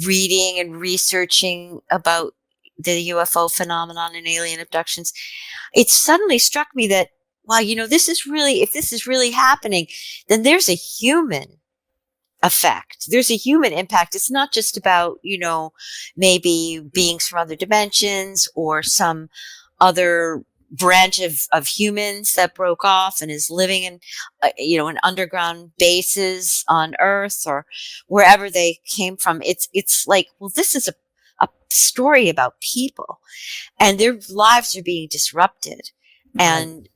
reading and researching about the UFO phenomenon and alien abductions. It suddenly struck me that, wow, if this is really happening, then there's a human effect. There's a human impact. It's not just about, maybe beings from other dimensions or some other branch of humans that broke off and is living in, in underground bases on Earth or wherever they came from. It's like, well, this is a story about people and their lives are being disrupted. And,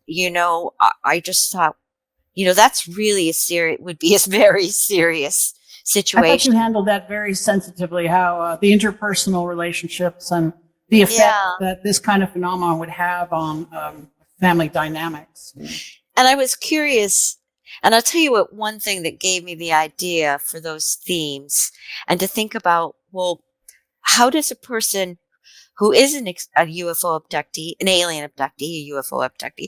I just thought, that's really would be a very serious situation. I thought you handled that very sensitively, how the interpersonal relationships and the effect that this kind of phenomenon would have on family dynamics. And I was curious, and I'll tell you what, one thing that gave me the idea for those themes and to think about, well, how does a person who is a UFO abductee, an alien abductee, a UFO abductee,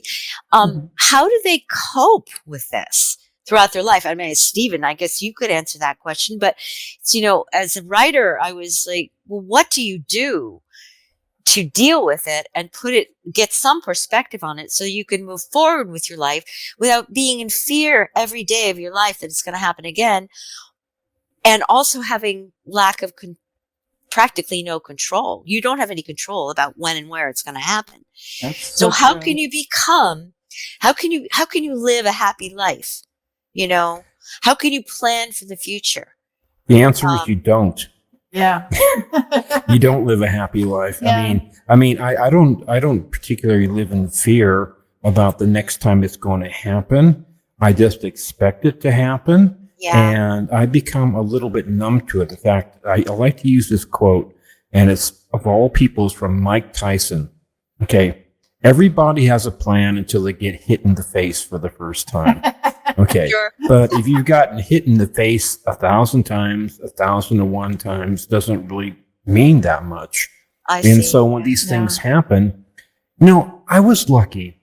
how do they cope with this throughout their life? I mean, Stephen, I guess you could answer that question, but as a writer, I was like, well, what do you do to deal with it and get some perspective on it so you can move forward with your life without being in fear every day of your life that it's going to happen again, and also having practically no control. You don't have any control about when and where it's going to happen. So how can you how can you live a happy life? How can you plan for the future? The answer is you don't. Yeah. You don't live a happy life. Yeah. I don't particularly live in fear about the next time it's going to happen. I just expect it to happen. Yeah. And I become a little bit numb to it. In fact, I like to use this quote, and it's, of all people, it's from Mike Tyson. Okay. Everybody has a plan until they get hit in the face for the first time. Okay. Sure. But if you've gotten hit in the face 1,000 times, 1,001 times, doesn't really mean that much. And so when these things happen, I was lucky.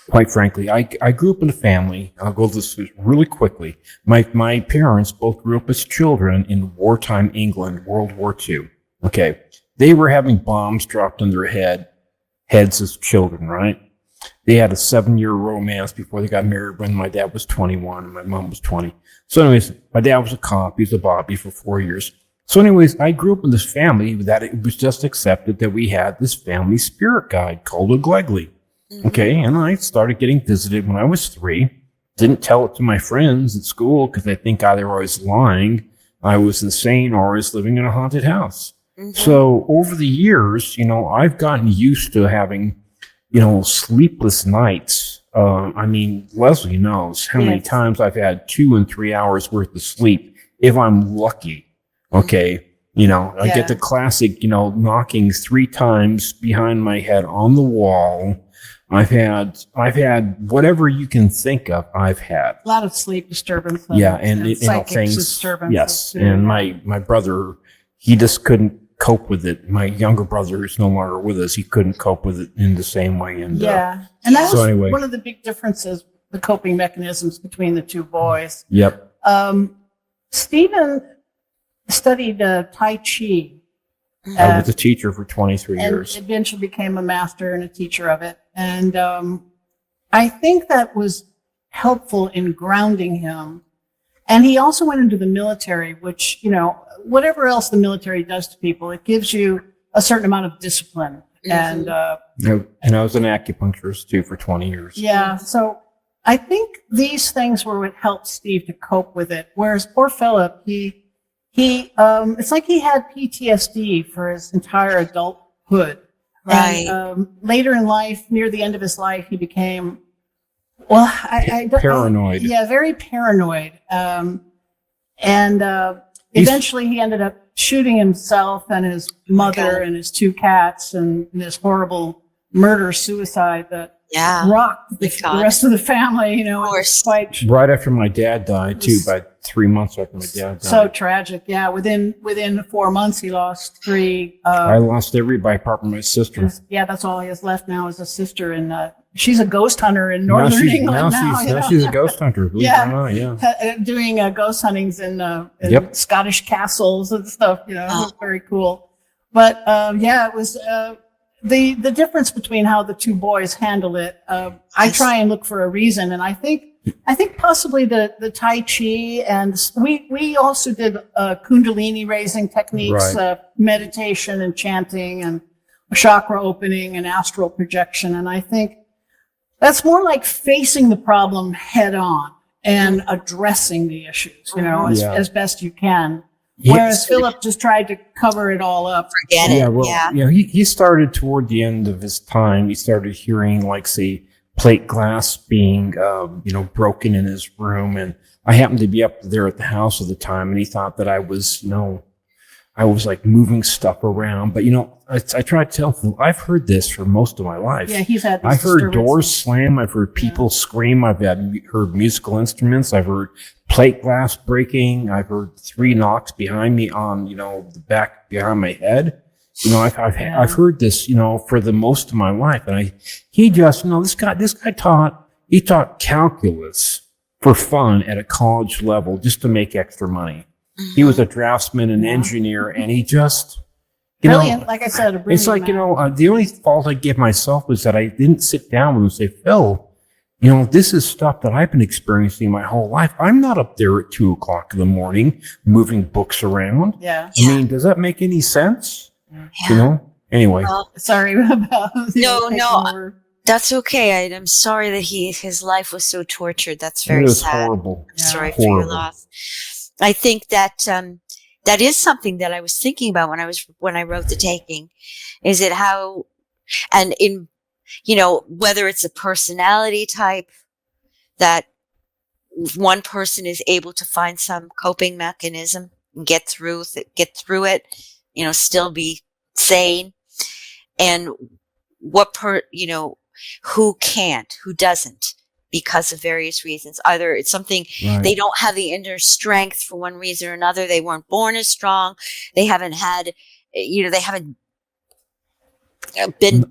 Quite frankly, I grew up in a family. I'll go this really quickly. My parents both grew up as children in wartime England, World War II. Okay. They were having bombs dropped on their heads as children, right? They had a 7-year romance before they got married when my dad was 21 and my mom was 20. So anyways, my dad was a cop. He was a Bobby for 4 years. So anyways, I grew up in this family that it was just accepted that we had this family spirit guide called a Glegley. Okay, and I started getting visited when I was 3. Didn't tell it to my friends at school because I think either I was lying, I was insane, or I was living in a haunted house. So over the years, I've gotten used to having, sleepless nights. Leslie knows how many times I've had 2 and 3 hours worth of sleep if I'm lucky. Okay. I get the classic, knocking 3 times behind my head on the wall. I've had whatever you can think of. I've had a lot of sleep disturbance. And psychic things. Disturbances. Yes, and my brother, he just couldn't cope with it. My younger brother is no longer with us. He couldn't cope with it in the same way. And and that was one of the big differences, the coping mechanisms between the two boys. Yep. Stephen studied Tai Chi. I was a teacher for 23 years. And eventually became a master and a teacher of it. And I think that was helpful in grounding him. And he also went into the military, which, whatever else the military does to people, it gives you a certain amount of discipline. And I was an acupuncturist too for 20 years. Yeah. So I think these things were what helped Steve to cope with it. Whereas poor Philip, he it's like he had PTSD for his entire adulthood. Right. And later in life, near the end of his life, he became, paranoid. Very paranoid. Eventually he ended up shooting himself and his mother and his 2 cats and this horrible murder-suicide that rocked the rest of the family. You know, it was quite right after my dad died too. By 3 months after my dad died. So tragic. Yeah, within 4 months, he lost 3. I lost everybody apart from my sister. Yeah, that's all he has left now is a sister, and she's a ghost hunter in northern England now. She's a ghost hunter. Doing ghost huntings in Scottish castles and stuff. You know, it was very cool. But it was. The difference between how the 2 boys handle it, I try and look for a reason, and I think possibly the Tai Chi, and we also did Kundalini raising techniques, meditation and chanting, and chakra opening and astral projection, and I think that's more like facing the problem head on and addressing the issues, you know, as best you can. Whereas Philip just tried to cover it all up. Forget it. He started toward the end of his time. He started hearing, like, say, plate glass being, broken in his room. And I happened to be up there at the house at the time, and he thought that I was like moving stuff around. But, I try to tell him, I've heard this for most of my life. Yeah, he's had this I've heard doors slam. I've heard people scream. I've heard musical instruments. I've heard plate glass breaking. I've heard 3 knocks behind me on, the back behind my head. I've heard this, for the most of my life. And he just, this guy taught calculus for fun at a college level just to make extra money. He was a draftsman and engineer, and he just, brilliant. Like I said, it's like, the only fault I give myself was that I didn't sit down with him and say, Phil, this is stuff that I've been experiencing my whole life. I'm not up there at 2:00 in the morning moving books around. Yeah. I mean, does that make any sense? Yeah. Anyway. Sorry about No, that's okay. I'm sorry that his life was so tortured. That's very sad. Horrible. I'm sorry for your loss. I think that that is something that I was thinking about when I wrote The Taking. Is it how, and in, whether it's a personality type that one person is able to find some coping mechanism and get through it, still be sane, and who can't, who doesn't, because of various reasons. Either it's something they don't have the inner strength for one reason or another. They weren't born as strong. They haven't had, they haven't been,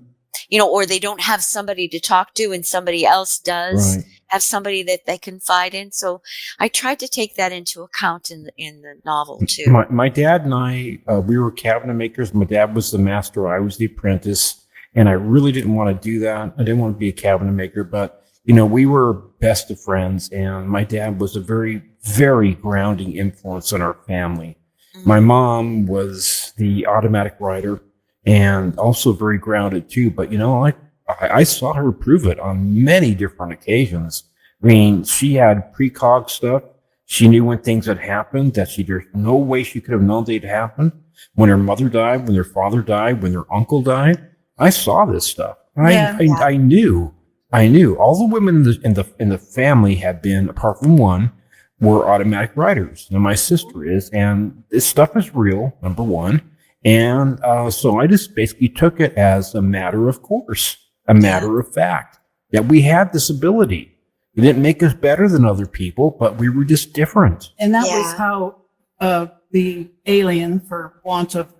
or they don't have somebody to talk to, and somebody else does have somebody that they confide in. So I tried to take that into account in the novel too. My dad and I, we were cabinet makers. My dad was the master. I was the apprentice, and I really didn't want to do that. I didn't want to be a cabinet maker, but we were best of friends, and my dad was a very, very grounding influence on our family. Mm-hmm. My mom was the automatic writer and also very grounded too. But, I saw her prove it on many different occasions. I mean, she had precog stuff. She knew when things had happened that there's no way she could have known they'd happen. When her mother died, when her father died, when her uncle died, I saw this stuff. I knew. All the women in the family had been, apart from one, were automatic writers. And my sister is, and this stuff is real, number one. And so I just basically took it as a matter of course, a matter of fact, that we had this ability. It didn't make us better than other people, but we were just different. And that was how the alien, for want of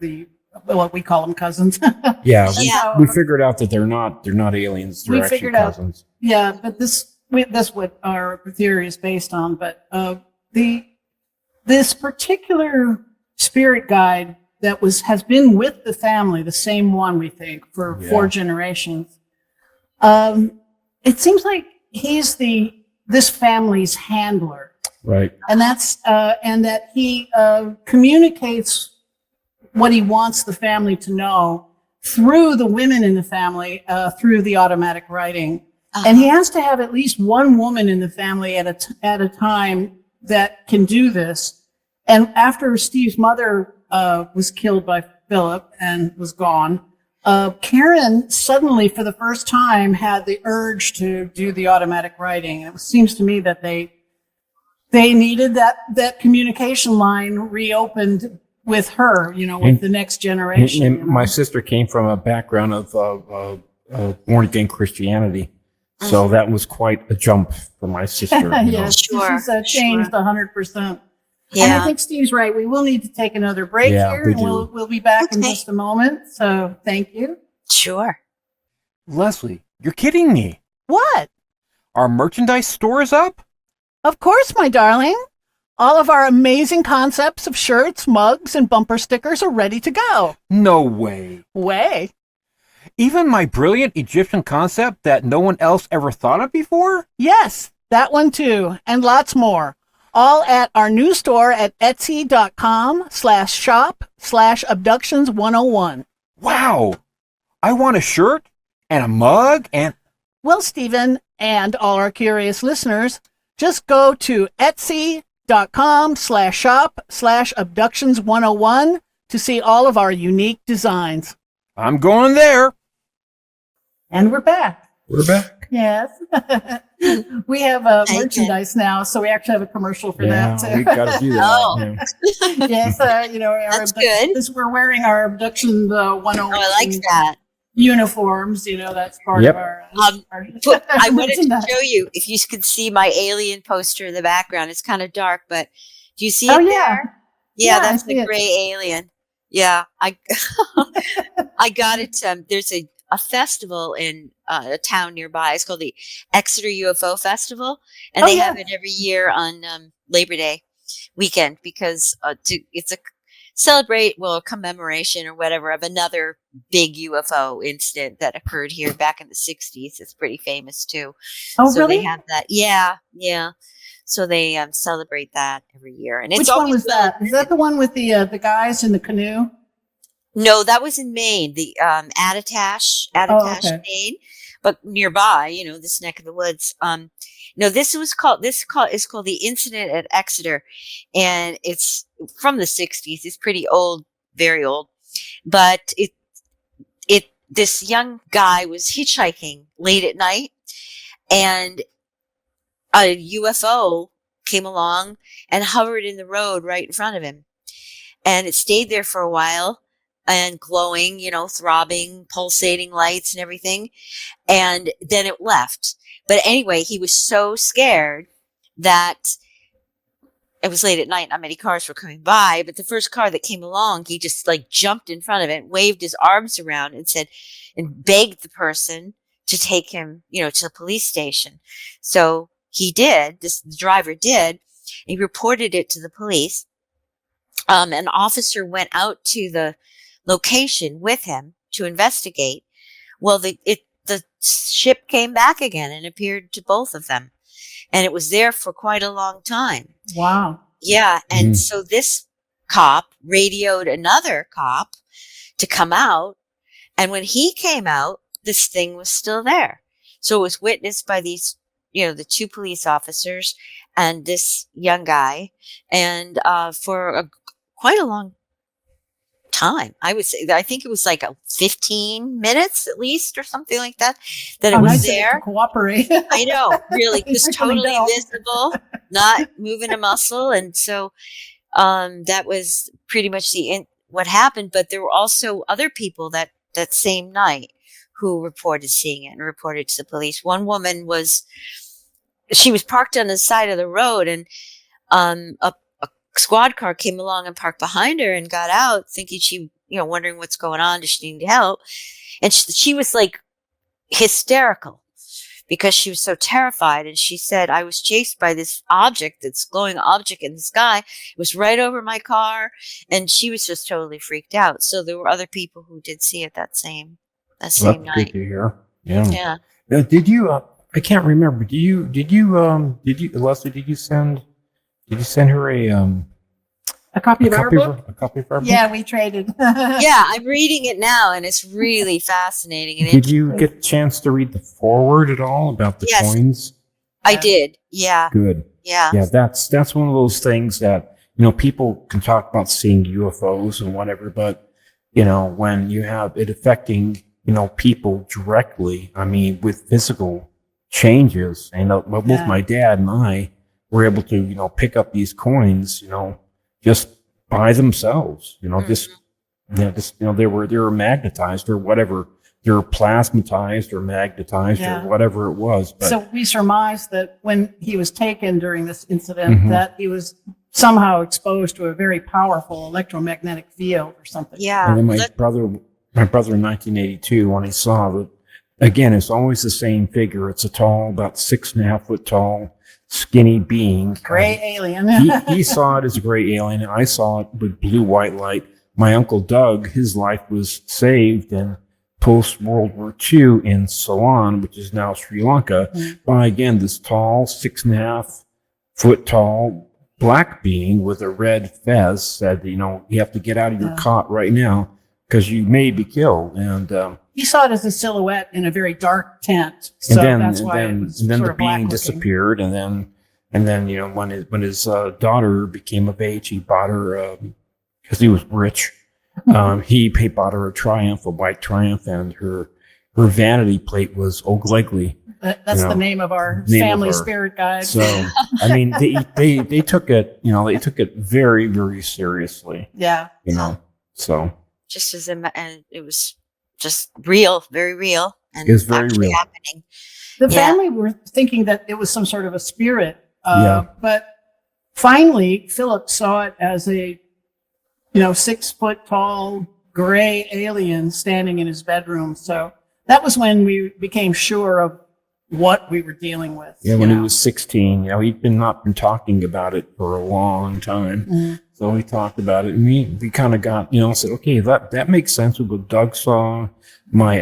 what we call them cousins. We figured out that they're not aliens. They're actually cousins. But that's what our theory is based on. But this particular spirit guide that has been with the family, the same one, we think, for 4 generations. It seems like he's this family's handler. Right. And that's, and that he communicates what he wants the family to know through the women in the family, through the automatic writing. Uh-huh. And he has to have at least one woman in the family at a time that can do this. And after Steve's mother was killed by Philip and was gone, Karen suddenly, for the first time, had the urge to do the automatic writing. It seems to me that they needed that communication line reopened with her, with the next generation. And my sister came from a background of born again Christianity, so that was quite a jump for my sister. Yes, Sure, she's changed 100%. Yeah. And I think Steve's right. We will need to take another break here, we and do. we'll be back in just a moment. So thank you. Sure. Leslie, you're kidding me. What? Our merchandise store is up? Of course, my darling. All of our amazing concepts of shirts, mugs, and bumper stickers are ready to go. No way. Way. Even my brilliant Egyptian concept that no one else ever thought of before? Yes, that one too, and lots more. All at our new store at etsy.com/shop/abductions101. Wow. I want a shirt and a mug and... Well, Stephen, and all our curious listeners, just go to etsy.com/shop/abductions101 to see all of our unique designs. I'm going there. And we're back. We're back. Yes. We have merchandise now, so we actually have a commercial for that too. We got to do that. Oh. Yeah. Yes, That's good. We're wearing our Abduction 101 Oh, I like that. uniforms. That's part Yep. of our. I wanted to merchandise. show you, if you could see my alien poster in the background. It's kind of dark, but do you see it Oh, yeah. there? Yeah, I That's see the it. gray alien. Yeah, I got it. There's a festival in a town nearby. It's called the Exeter UFO Festival, and they have it every year on Labor Day weekend because it's a commemoration or whatever of another big UFO incident that occurred here back in the 60s. It's pretty famous too. Oh, So really? they have that. Yeah. So they celebrate that every year, and it's Which one always was that? Is that the one with the guys in the canoe? No, that was in Maine, the Attitash, okay. Maine, but nearby, this neck of the woods. No, this is called the Incident at Exeter, and it's from the 60s. It's pretty old, very old, but this young guy was hitchhiking late at night, and a UFO came along and hovered in the road right in front of him, and it stayed there for a while. And glowing, throbbing, pulsating lights and everything. And then it left. But anyway, he was so scared that it was late at night. Not many cars were coming by, but the first car that came along, he just jumped in front of it, waved his arms around and begged the person to take him, to the police station. So he did, the driver did. He reported it to the police. An officer went out to the location with him to investigate. Well, the ship came back again and appeared to both of them, and it was there for quite a long time. Wow. Yeah, and so this cop radioed another cop to come out, and when he came out, this thing was still there. So it was witnessed by these, the two police officers and this young guy, and for quite a long time. I would say, I think it was 15 minutes at least or something like that it was nice there. to cooperate. I know, really, just Really totally don't. visible, not moving a muscle. And so that was pretty much what happened. But there were also other people that same night who reported seeing it and reported to the police. One woman she was parked on the side of the road, and a squad car came along and parked behind her and got out thinking wondering what's going on. Does she need help? And she was hysterical because she was so terrified. And she said, I was chased by this glowing object in the sky. It was right over my car. And she was just totally freaked out. So there were other people who did see it that same That's night. good to hear. Yeah. Yeah. Now, did you? I can't remember. Did you? Leslie? Did you send her A copy of our book? A copy of our book? Yeah, we traded. Yeah, I'm reading it now, and it's really fascinating. And Did you get a chance to read the foreword at all about the Yes. coins? I did. Yeah. Good. Yeah. Yeah, that's one of those things that, people can talk about seeing UFOs and whatever, but, when you have it affecting, people directly, with physical changes, and both Yeah. my dad and I were able to, pick up these coins, just by themselves, you know, Mhm. just they were magnetized or whatever. They were plasmatized or magnetized Yeah. or whatever it was. But So we surmised that when he was taken during this incident, Mhm. that he was somehow exposed to a very powerful electromagnetic field or something. Yeah. and then my brother in 1982, when he saw that, again, it's always the same figure. It's a tall, about 6.5 foot tall, skinny being. Gray alien. He saw it as a gray alien, and I saw it with blue white light. My uncle Doug, his life was saved in post World War II in Ceylon, which is now Sri Lanka, by again this tall, 6.5 foot tall black being with a red fez. Said, you know, you have to get out of your cot right now because you may be killed. And He saw it as a silhouette in a very dark tent. So that's why it was then sort the of black being looking. disappeared, and then you know, when his daughter became of age, he bought her because he was rich. He bought her a white Triumph, and her vanity plate was Oglegly. That's the name of our name of family our- spirit guide. So I mean, they took it, you know, they took it very, very seriously, Yeah. you know. So Just as and it was just real, very real, and It was very actually real. happening. The Yeah. family were thinking that it was some sort of a spirit. Yeah. But finally, Philip saw it as a, 6 foot tall gray alien standing in his bedroom. So that was when we became sure of what we were dealing with. yeah, you when he know. was 16, you know, he'd not been talking about it for a long time. Mhm. So we talked about it, and we kind of got, you know, said, okay, that makes sense with what Doug saw, my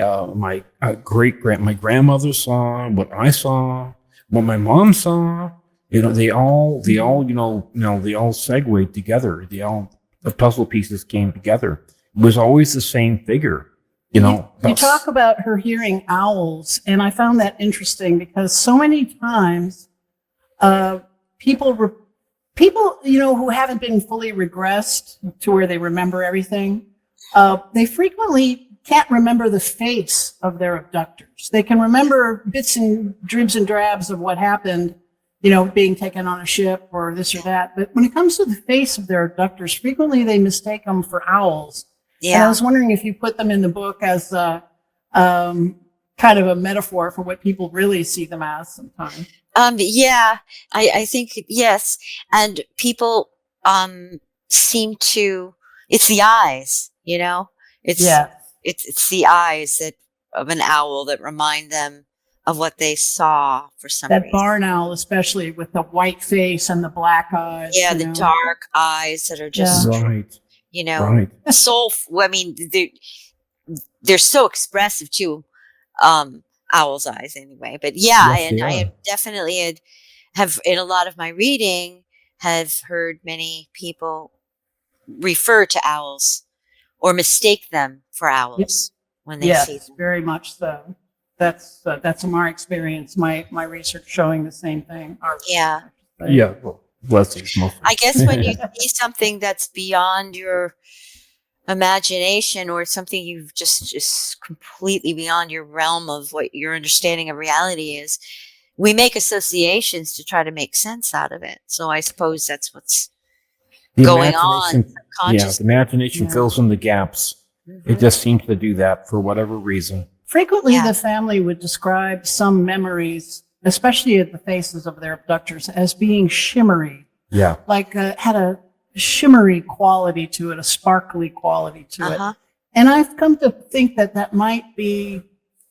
grandmother saw, what I saw, what my mom saw. You know, they all they all segued together. The puzzle pieces came together. It was always the same figure, you know. You talk about her hearing owls, and I found that interesting because so many times people, who haven't been fully regressed to where they remember everything, they frequently can't remember the face of their abductors. They can remember bits and dribs and drabs of what happened, being taken on a ship or this or that. But when it comes to the face of their abductors, frequently they mistake them for owls. And I Yeah. was wondering if you put them in the book as kind of a metaphor for what people really see them as sometimes. Yeah, I think yes. And people, seem to, it's the eyes, it's, Yeah. it's the eyes of an owl that remind them of what they saw for some That reason. barn owl, especially with the white face and the black eyes. Yeah, the dark eyes that are just, Right, right. soul. I mean, they're so expressive too. Owl's eyes, anyway. But yeah, Yes, and they I are. have definitely have in a lot of my reading have heard many people refer to owls or mistake them for owls when they see Yes, them. very much so. That's my experience. My research showing the same thing. Our Yeah. research, I should say. Yeah, well, blessings mostly. I guess when you see something that's beyond your imagination or something you've just completely beyond your realm of what your understanding of reality is, we make associations to try to make sense out of it. So I suppose that's what's The going on imagination- Yeah, subconsciously. the imagination Yeah. fills in the gaps. It Mhm. just seems to do that for whatever reason. Frequently, Yeah. the family would describe some memories, especially at the faces of their abductors, as being shimmery, Yeah. like had a shimmery quality to it, a sparkly quality to Uh-huh. it. And I've come to think that might be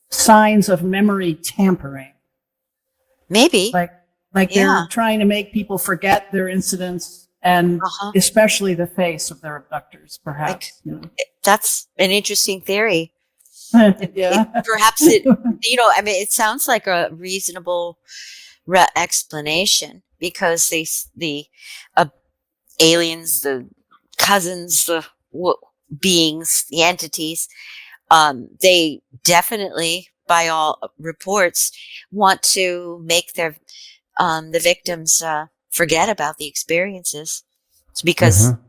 signs of memory tampering, Maybe. like Yeah. they're trying to make people forget their incidents, and Uh-huh. especially the face of their abductors, perhaps. That's an interesting theory. Yeah. Perhaps I mean, it sounds like a reasonable explanation because the aliens, the cousins, the beings, the entities, they definitely, by all reports, want to make the victims forget about the experiences. It's because Mhm.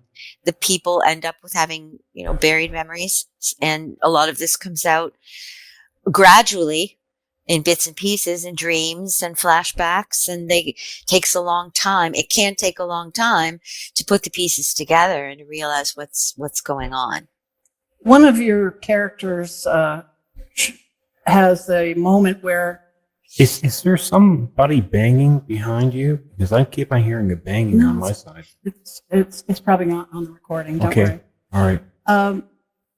the people end up with having, buried memories, and a lot of this comes out gradually in bits and pieces and dreams and flashbacks, and takes a long time. It can take a long time to put the pieces together and to realize what's going on. One of your characters has a moment where Is there somebody banging behind you? Because I keep on hearing a banging on my side. it's probably not on the recording. Don't Okay. worry. All right.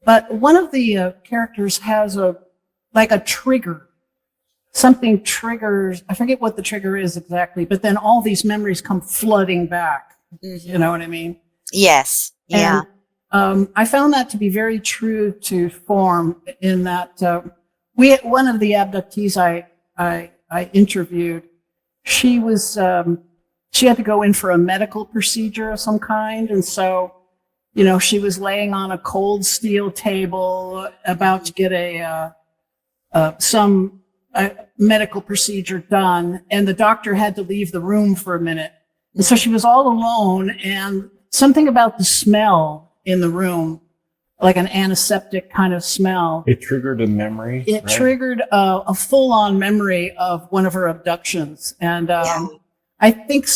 But one of the characters has a trigger. Something triggers. I forget what the trigger is exactly, but then all these memories come flooding back. Mm-hmm. You know what I mean? Yes. Yeah. And, I found that to be very true to form in that one of the abductees I interviewed, she had to go in for a medical procedure of some kind. And so, she was laying on a cold steel table about to get some medical procedure done. And the doctor had to leave the room for a minute. And so she was all alone, and something about the smell in the room, like an antiseptic kind of smell. It triggered a memory. It triggered a full-on memory of one of her abductions. And I think the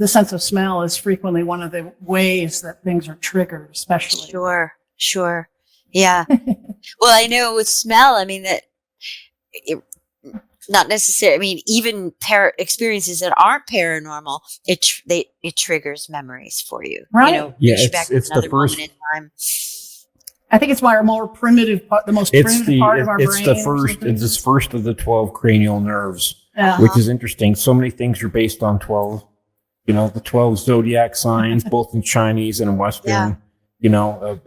sense of smell is frequently one of the ways that things are triggered, especially. Sure. Yeah. Well, I know with smell, I mean, that not necessarily, I mean, even experiences that aren't paranormal, it triggers memories for you. Right. It's the first. I think it's our more primitive part, the most primitive part of our brain. It's the first of the 12 cranial nerves, which is interesting. So many things are based on 12. The 12 zodiac signs, both in Chinese and in Western.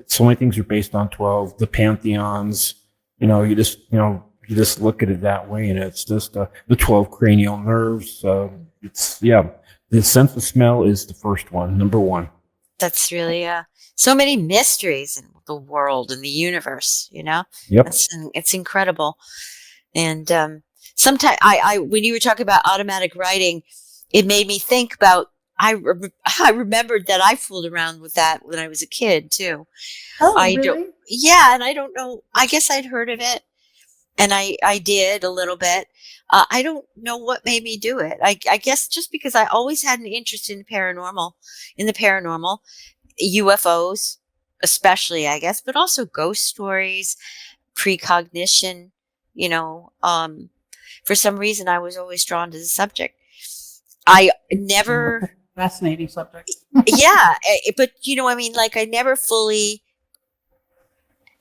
So many things are based on 12. The pantheons. You just look at it that way, and it's just the 12 cranial nerves. The sense of smell is the first one, number one. That's really so many mysteries in the world and the universe. Yep. It's incredible. And sometimes when you were talking about automatic writing, it made me think about. I remembered that I fooled around with that when I was a kid too. Oh, really? And I don't know. I guess I'd heard of it. And I did a little bit. I don't know what made me do it. I guess just because I always had an interest in the paranormal, UFOs, especially, I guess, but also ghost stories, precognition, for some reason I was always drawn to the subject. I never... Fascinating subject. Yeah. But, I never fully...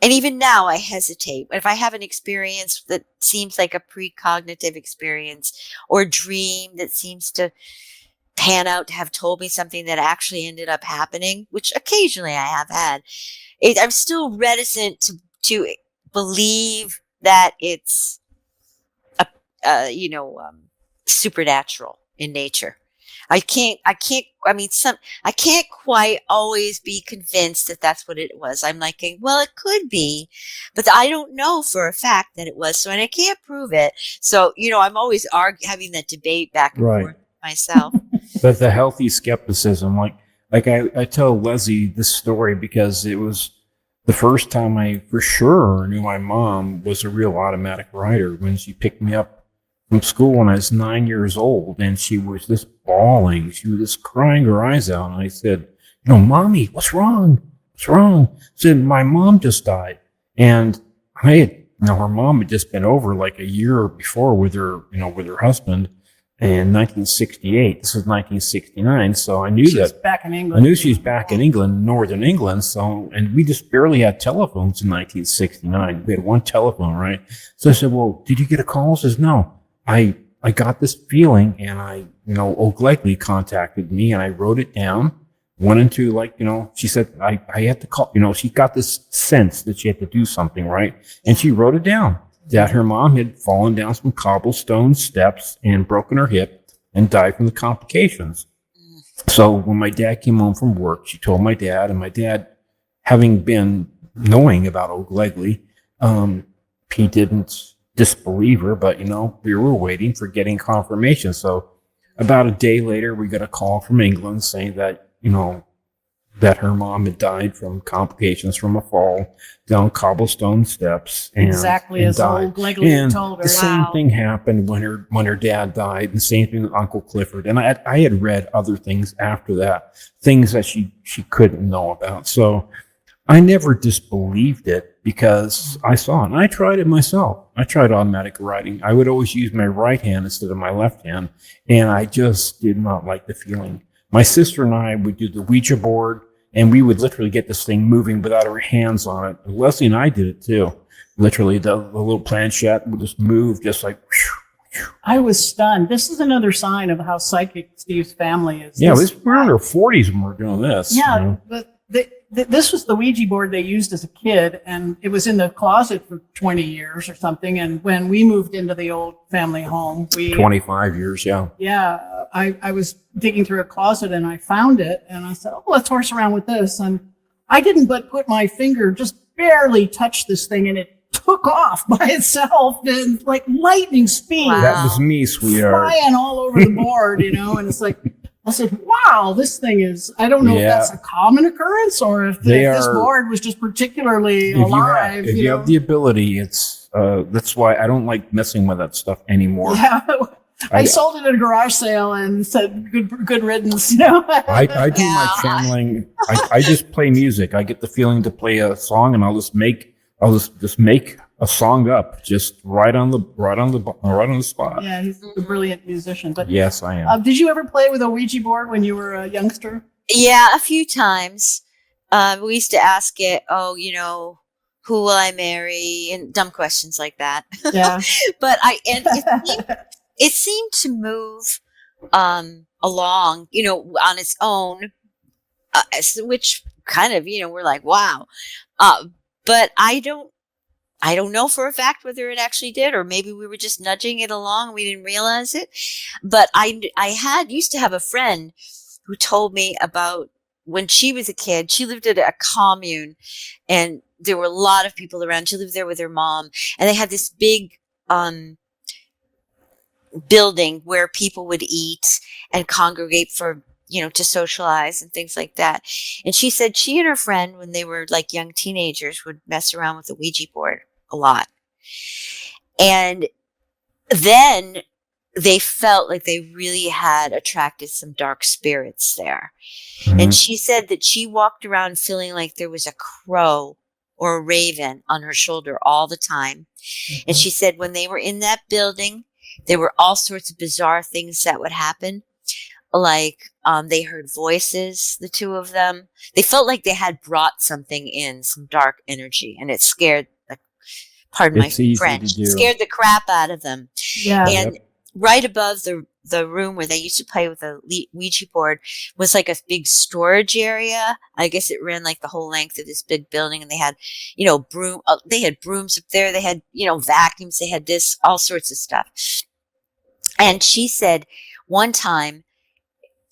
And even now I hesitate. If I have an experience that seems like a precognitive experience or a dream that seems to pan out to have told me something that actually ended up happening, which occasionally I have had, I'm still reticent to believe that it's supernatural in nature. I can't quite always be convinced that that's what it was. I'm like, well, it could be, but I don't know for a fact that it was. So, and I can't prove it. So, I'm always having that debate back and forth myself. But the healthy skepticism, like I tell Leslie this story because it was the first time I for sure knew my mom was a real automatic writer when she picked me up from school when I was 9 years old, and she was just bawling. She was just crying her eyes out. And I said, Mommy, what's wrong? What's wrong? She said, my mom just died. And I had, her mom had just been over like a year before with her husband in 1968. This was 1969. So I knew She's back in England. I knew she was back in England, Northern England. So, and we just barely had telephones in 1969. We had one telephone, right? So I said, well, did you get a call? She says, no. I got this feeling, and Oglekli contacted me, and I wrote it down. Went into she said I had to call. She got this sense that she had to do something, right? And she wrote it down that her mom had fallen down some cobblestone steps and broken her hip and died from the complications. So when my dad came home from work, she told my dad, and my dad, having been knowing about Oglekli, he didn't disbelieve her, but we were waiting for getting confirmation. So about a day later, we got a call from England saying that that her mom had died from complications from a fall down cobblestone steps. And, Exactly and as died. old Glegley And told her. the same Wow. thing happened when her dad died. The same thing with Uncle Clifford. And I had read other things after that, things that she couldn't know about. So I never disbelieved it because I saw it. And I tried it myself. I tried automatic writing. I would always use my right hand instead of my left hand. And I just did not like the feeling. My sister and I would do the Ouija board, and we would literally get this thing moving without our hands on it. Leslie and I did it too. Literally, the little planchette would just move, just like. I was stunned. This is another sign of how psychic Steve's family is. Yeah, This- we're in our 40s when we're doing this. Yeah, you know? but this was the Ouija board they used as a kid, and it was in the closet for 20 years or something. And when we moved into the old family home, 25 years, yeah. I was digging through a closet and I found it, and I said, "Oh, let's horse around with this." And I didn't but put my finger, just barely touch this thing, and it took off by itself in like lightning speed. Wow. That was me, sweetheart. Flying all over the board, and it's like, I said, wow, this thing is, I don't know if Yeah. that's a common occurrence or if this board was just particularly alive. If you have the ability, it's that's why I don't like messing with that stuff anymore. Yeah. I sold it at a garage sale and said, good riddance, I do my Yeah. channeling. I just play music. I get the feeling to play a song, and I'll just make a song up, just right on the spot. Yeah, he's a brilliant musician. But Yes, I am. did you ever play with a Ouija board when you were a youngster? Yeah, a few times. We used to ask it, who will I marry? And dumb questions like that. Yeah. But it seemed to move along, on its own, which kind of, we're like, wow. But I don't know for a fact whether it actually did, or maybe we were just nudging it along and we didn't realize it. But I used to have a friend who told me about when she was a kid. She lived at a commune, and there were a lot of people around. She lived there with her mom, and they had this big building where people would eat and congregate for, to socialize and things like that. And she said she and her friend, when they were like young teenagers, would mess around with the Ouija board a lot. And then they felt like they really had attracted some dark spirits there. Mm-hmm. And she said that she walked around feeling like there was a crow or a raven on her shoulder all the time. Mm-hmm. And she said when they were in that building, there were all sorts of bizarre things that would happen. Like they heard voices, the two of them. They felt like they had brought something in, some dark energy, and it scared my French, scared the crap out of them. Yeah. And right above the room where they used to play with the Ouija board was like a big storage area. I guess it ran like the whole length of this big building, and they had, they had brooms up there. They had, vacuums. They had all sorts of stuff. And she said one time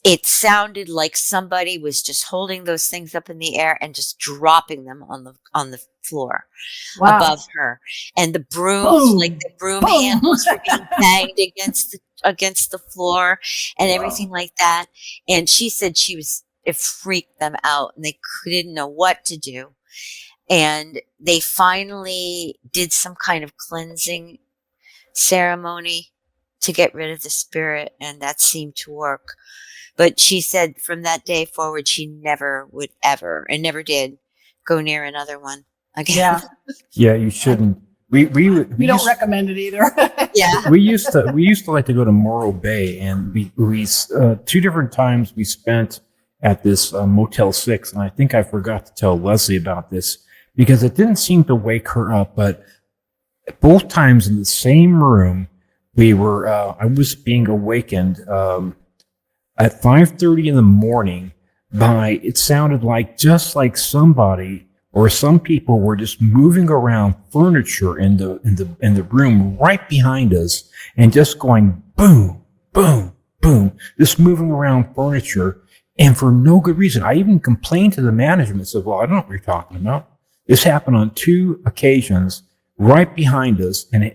it sounded like somebody was just holding those things up in the air and just dropping them on the floor above her. And the brooms, like the broom handles were being banged against the floor and everything like that. And she said it freaked them out and they didn't know what to do. And they finally did some kind of cleansing ceremony to get rid of the spirit, and that seemed to work. But she said from that day forward, she never would ever, and never did, go near another one again. Yeah. Yeah, you shouldn't. We don't recommend it either. Yeah. we used to like to go to Morro Bay, and we 2 different times we spent at this Motel 6, and I think I forgot to tell Leslie about this because it didn't seem to wake her up, but both times in the same room, we were. I was being awakened at 5:30 in the morning by. It sounded just like somebody or some people were just moving around furniture in the room right behind us and just going boom, boom, boom, just moving around furniture, and for no good reason. I even complained to the management. Said, "Well, I don't know what you're talking about." This happened on 2 occasions right behind us, and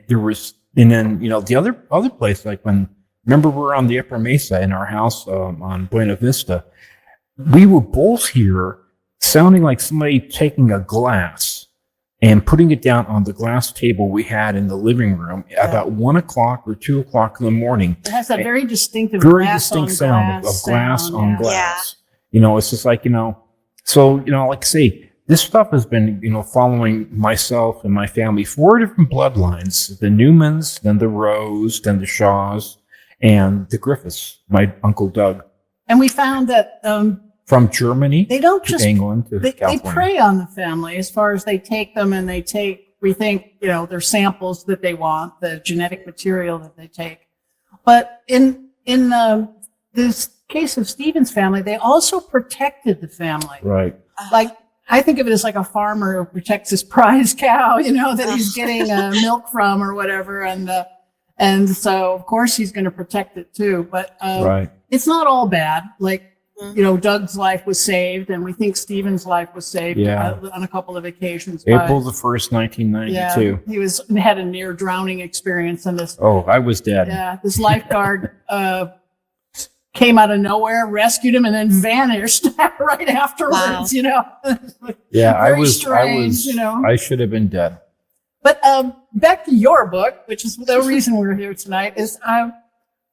and then the other place, like remember we're on the Upper Mesa in our house on Buena Vista. we were both here sounding like somebody taking a glass and putting it down on the glass table we had in the living room about 1 o'clock or 2 o'clock in the morning. It has a very distinctive Very glass distinct on sound glass of glass sound, on yeah. glass. You know, it's just like, you know, so, you know, like I say, this stuff has been, you know, following myself and my family, 4 different bloodlines, the Newmans, then the Rose, then the Shaws, and the Griffiths, my Uncle Doug. And we found that from Germany they don't to just England to they California. prey on the family as far as they take them and we think, you know, their samples that they want, the genetic material that they take. But in this case of Stephen's family, they also protected the family. Right. Like, I think of it as like a farmer who protects his prize cow, you know, that he's getting milk from or whatever. And so, of course, he's going to protect it too. But Right. it's not all bad. Like, you know, Doug's life was saved, and we think Stephen's life was saved on a couple of occasions. April the 1st, 1992. Yeah, he had a near drowning experience in this. Oh, I was dead. Yeah, this lifeguard came out of nowhere, rescued him, and then vanished right afterwards. Wow. You know. Yeah, I Very was. strange, you know. I should have been dead. But back to your book, which is the reason we're here tonight, is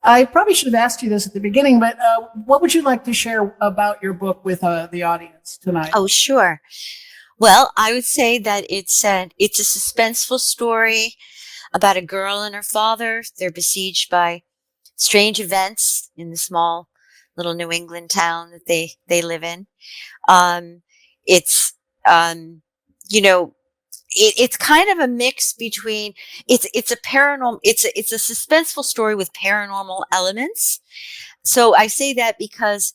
I probably should have asked you this at the beginning, but what would you like to share about your book with the audience tonight? Oh, sure. Well, I would say that it's a suspenseful story about a girl and her father. They're besieged by strange events in the small little New England town that they live in. It's you know, it's kind of a mix between it's a paranormal, it's a suspenseful story with paranormal elements. So I say that because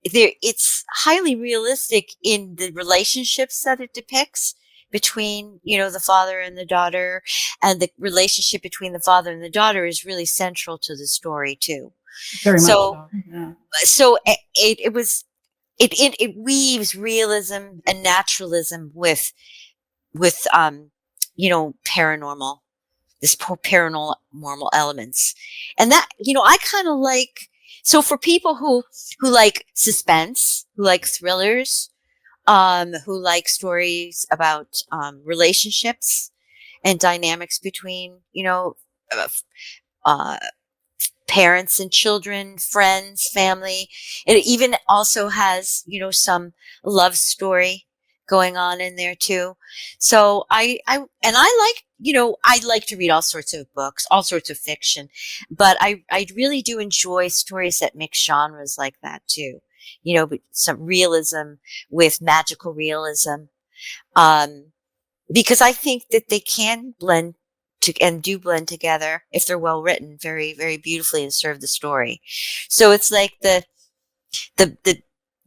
it's highly realistic in the relationships that it depicts between, you know, the father and the daughter, and the relationship between the father and the daughter is really central to the story too. Very much So, so. Yeah. so it weaves realism and naturalism with you know, paranormal elements. And that, you know, I kind of like, so for people who like suspense, who like thrillers, who like stories about relationships and dynamics between, you know, parents and children, friends, family. It even also has, you know, some love story going on in there too. So I like, you know, I like to read all sorts of books, all sorts of fiction, but I really do enjoy stories that mix genres like that too. You know, but some realism with magical realism. Because I think that they can blend and do blend together if they're well written very, very beautifully and serve the story. So it's like the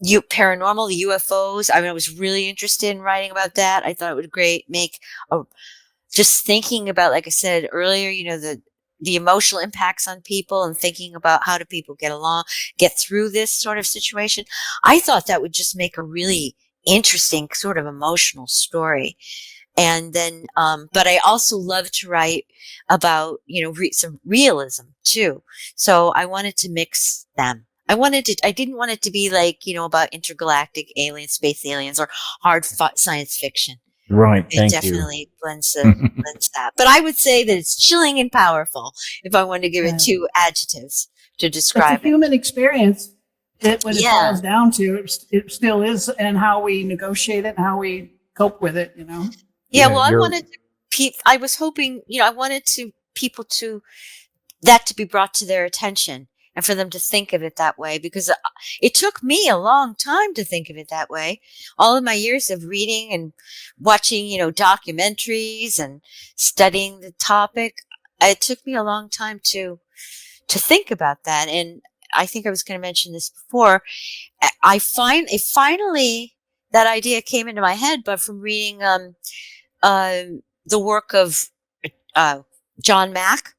paranormal, the UFOs. I mean, I was really interested in writing about that. I thought it would just thinking about, like I said earlier, you know, the emotional impacts on people and thinking about how do people get through this sort of situation. I thought that would just make a really interesting sort of emotional story. And then, but I also love to write about, you know, some realism too. So I wanted to mix them. I didn't want it to be like, you know, about intergalactic space aliens or hard science fiction. Right. It definitely blends that. But I would say that it's chilling and powerful if I wanted to give it 2 adjectives to describe it's a human experience that when it Yeah. boils down to it still is, and how we negotiate it and how we cope with it, you know. Yeah, Yeah, well, I was hoping, you know, I wanted people to be brought to their attention and for them to think of it that way, because it took me a long time to think of it that way. All of my years of reading and watching, you know, documentaries and studying the topic, it took me a long time to think about that. And I think I was going to mention this before. Finally that idea came into my head, but from reading the work of John Mack.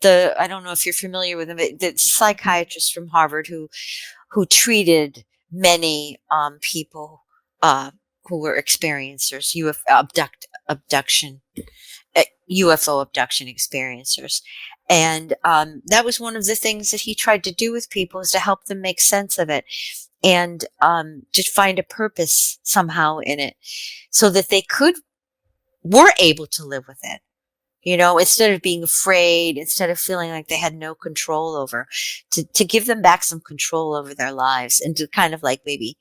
I don't know if you're familiar with him, the psychiatrist from Harvard who treated many people who were experiencers, UFO abduction experiencers. And that was one of the things that he tried to do with people, is to help them make sense of it. and just find a purpose somehow in it, so that they were able to live with it. Instead of being afraid, instead of feeling like they had no control over, to give them back some control over their lives, and to kind of like maybe,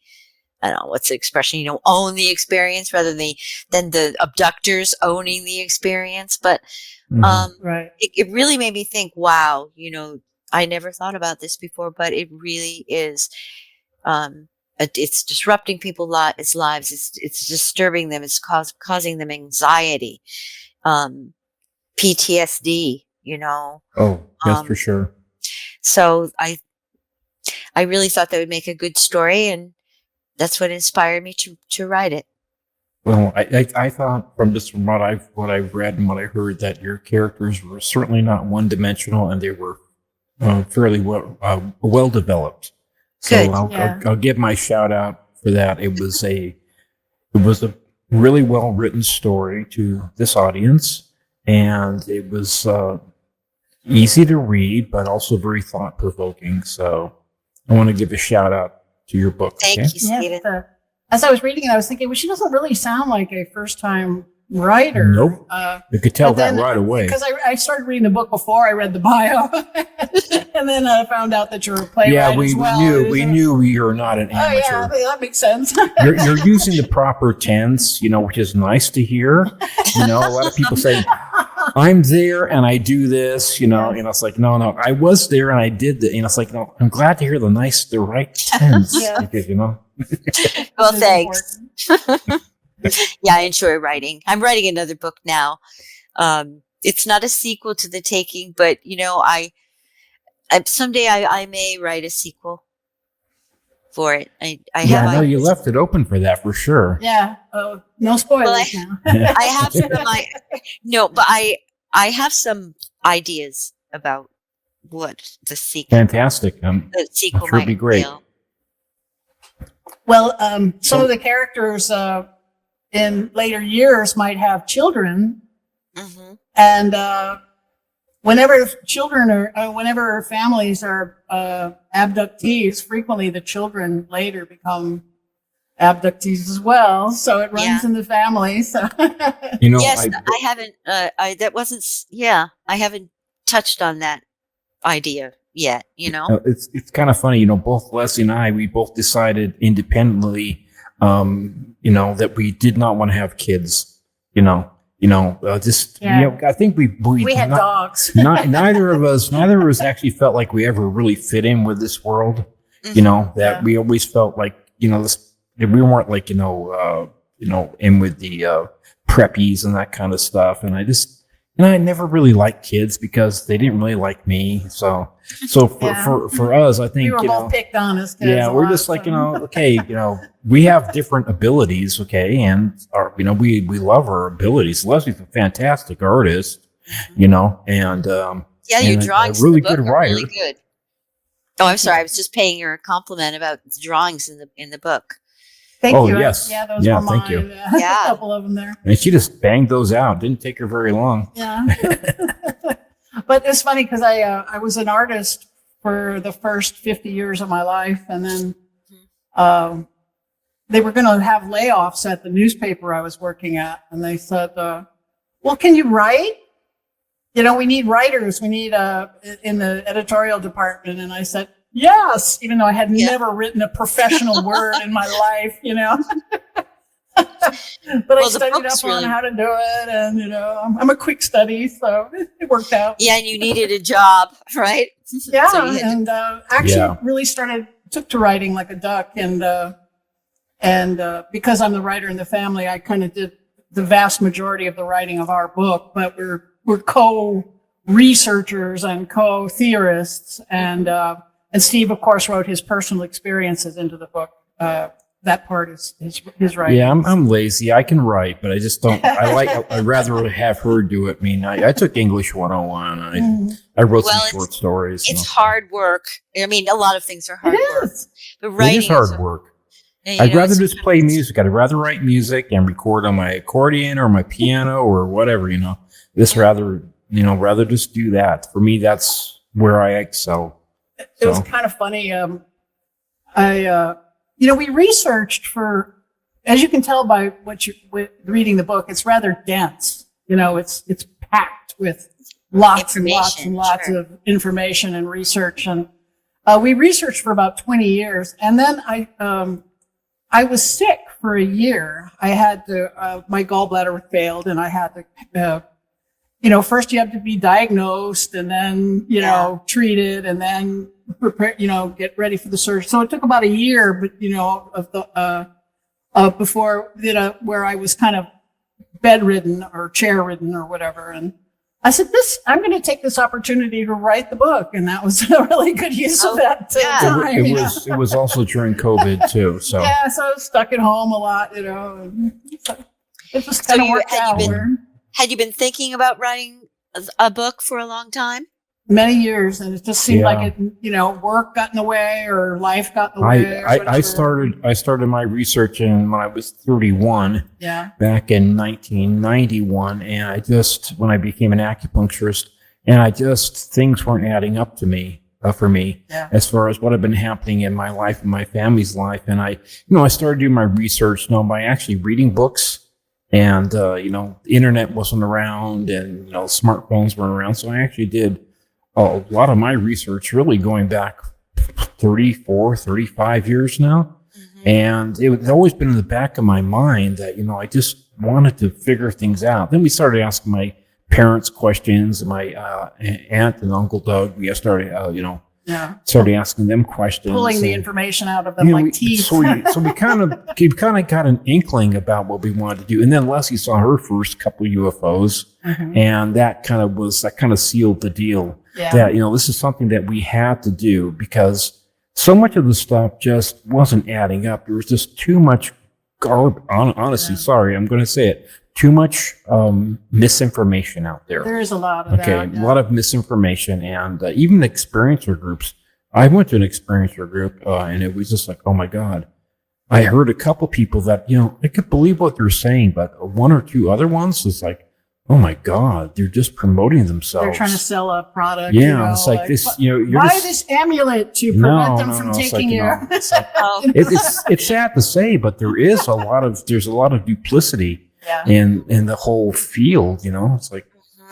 I don't know, what's the expression, own the experience rather than the abductors owning the experience. But Right. it really made me think, wow, I never thought about this before, but it really is, it's disrupting people's lives. It's disturbing them. It's causing them anxiety, PTSD, Oh, yes, for sure. So I really thought that would make a good story, and that's what inspired me to write it. Well, I thought from what I've read and what I heard, that your characters were certainly not one dimensional, and they were fairly well developed. So Good. I'll give my shout out for that. It was a really well written story to this audience, and it was easy to read, but also very thought provoking. So I want to give a shout out to your book. Thank okay? you, Stephen. Yes, as I was reading it, I was thinking, well, she doesn't really sound like a first-time writer. Nope. You could tell but then, that right away. Because I started reading the book before I read the bio. And then I found out that you're a playwright Yeah, we as well. knew you're not an Oh, yeah, amateur. that makes sense. You're using the proper tense, which is nice to hear. A lot of people say, I'm there and I do this, and it's like, no, I was there and I did that. And it's like, no, I'm glad to hear the right tense. Yeah. Because, Well, This is thanks. important. Yeah, I enjoy writing. I'm writing another book now. It's not a sequel to The Taking, but someday I may write a sequel for it. I yeah, have no, you left it open for that for sure. Yeah. No spoilers Well, now. I have some but I have some ideas about what the sequel Fantastic. the sequel I'm sure it'd might be great. entail. Well, some of the characters in later years might have children, Mhm. and whenever families are abductees, frequently the children later become abductees as well. So it runs Yeah. in the family. So Yes, I haven't. I haven't touched on that idea yet. It's kind of funny, both Leslie and we both decided independently, that we did not want to have kids, Yeah. I think we had dogs. neither of us actually felt like we ever really fit in with this world, that Yeah. we always felt like, we weren't like, in with the preppies and that kind of stuff. And I never really liked kids because they didn't really like me. So for us, I think, We were both picked on as kids. yeah, a we're lot, just like, so. okay, we have different abilities, okay, and we love our abilities. Leslie's a fantastic artist, and Yeah, your and drawings a really in the book good are writer. really good. Oh, I'm sorry. I was just paying her a compliment about the drawings in the book. Thank Oh, you. yes. Yeah, those Yeah, were thank mine. you. Yeah. A couple of them there. And she just banged those out. Didn't take her very long. Yeah. But it's funny because I was an artist for the first 50 years of my life. And then they were going to have layoffs at the newspaper I was working at. And they said, well, can you write? We need writers. We need in the editorial department. And I said, yes, even though I had never written a professional word in my life, But I studied up on how to do it, and I'm a quick study, so it worked out. Yeah, and you needed a job, right? Yeah, So and actually really took to writing like a duck, and because I'm the writer in the family, I kind of did the vast majority of the writing of our book, but we're co-researchers and co-theorists, and Steve, of course, wrote his personal experiences into the book. That part is his writing. Yeah, I'm lazy. I can write, but I just don't. I'd rather have her do it. I mean, I took English 101. I wrote some short stories. It's hard work. I mean, a lot of things are hard work. But It writing is hard work. I'd rather just play music. I'd rather write music and record on my accordion or my piano or whatever. Rather just do that. For me, that's where I excel. It was kind of funny. we researched for, as you can tell by with reading the book, it's rather dense. It's packed with lots and lots and lots of information and research. And we researched for about 20 years. And then I was sick for a year. I had to, my gallbladder failed, and I had to, first you have to be diagnosed, and then, treated, and then prepare, get ready for the surgery. So it took about a year, but, of the, before, where I was kind of bedridden or chair-ridden or whatever. And I said, I'm going to take this opportunity to write the book. And that was a really good use of that time. It was also during COVID too. So yeah, so I was stuck at home a lot, So it just kind of worked out. Had you been thinking about writing a book for a long time? Many years, and it just seemed like it, work got in the way or life got in the way. I started my research when I was 31. Yeah. Back in 1991, and when I became an acupuncturist, and things weren't adding up to me for me as far as what had been happening in my life and my family's life, and I started doing my research by actually reading books. And the internet wasn't around, and smartphones weren't around, so I actually did a lot of my research really going back 34, 35 years now. Mm-hmm. And it's always been in the back of my mind that, I just wanted to figure things out. Then we started asking my parents questions, and my aunt and Uncle Doug. We started, started asking them questions. Pulling the information out of them like teeth. So we kind of got an inkling about what we wanted to do. And then Leslie saw her first couple UFOs, and that kind of sealed the deal. Yeah. That, this is something that we had to do, because so much of the stuff just wasn't adding up. There was just too much honestly, sorry, I'm going to say it. Too much misinformation out there. There is a lot of that. A lot of misinformation, and even experiencer groups. I went to an experiencer group, and it was just like, oh my God. I heard a couple people that, I could believe what they're saying, but one or two other ones was like, oh my God, they're just promoting themselves. They're trying to sell a product. Yeah, it's like this, you're buy this amulet to prevent them from taking your. It's sad to say, but there's a lot of duplicity in the whole field, It's like,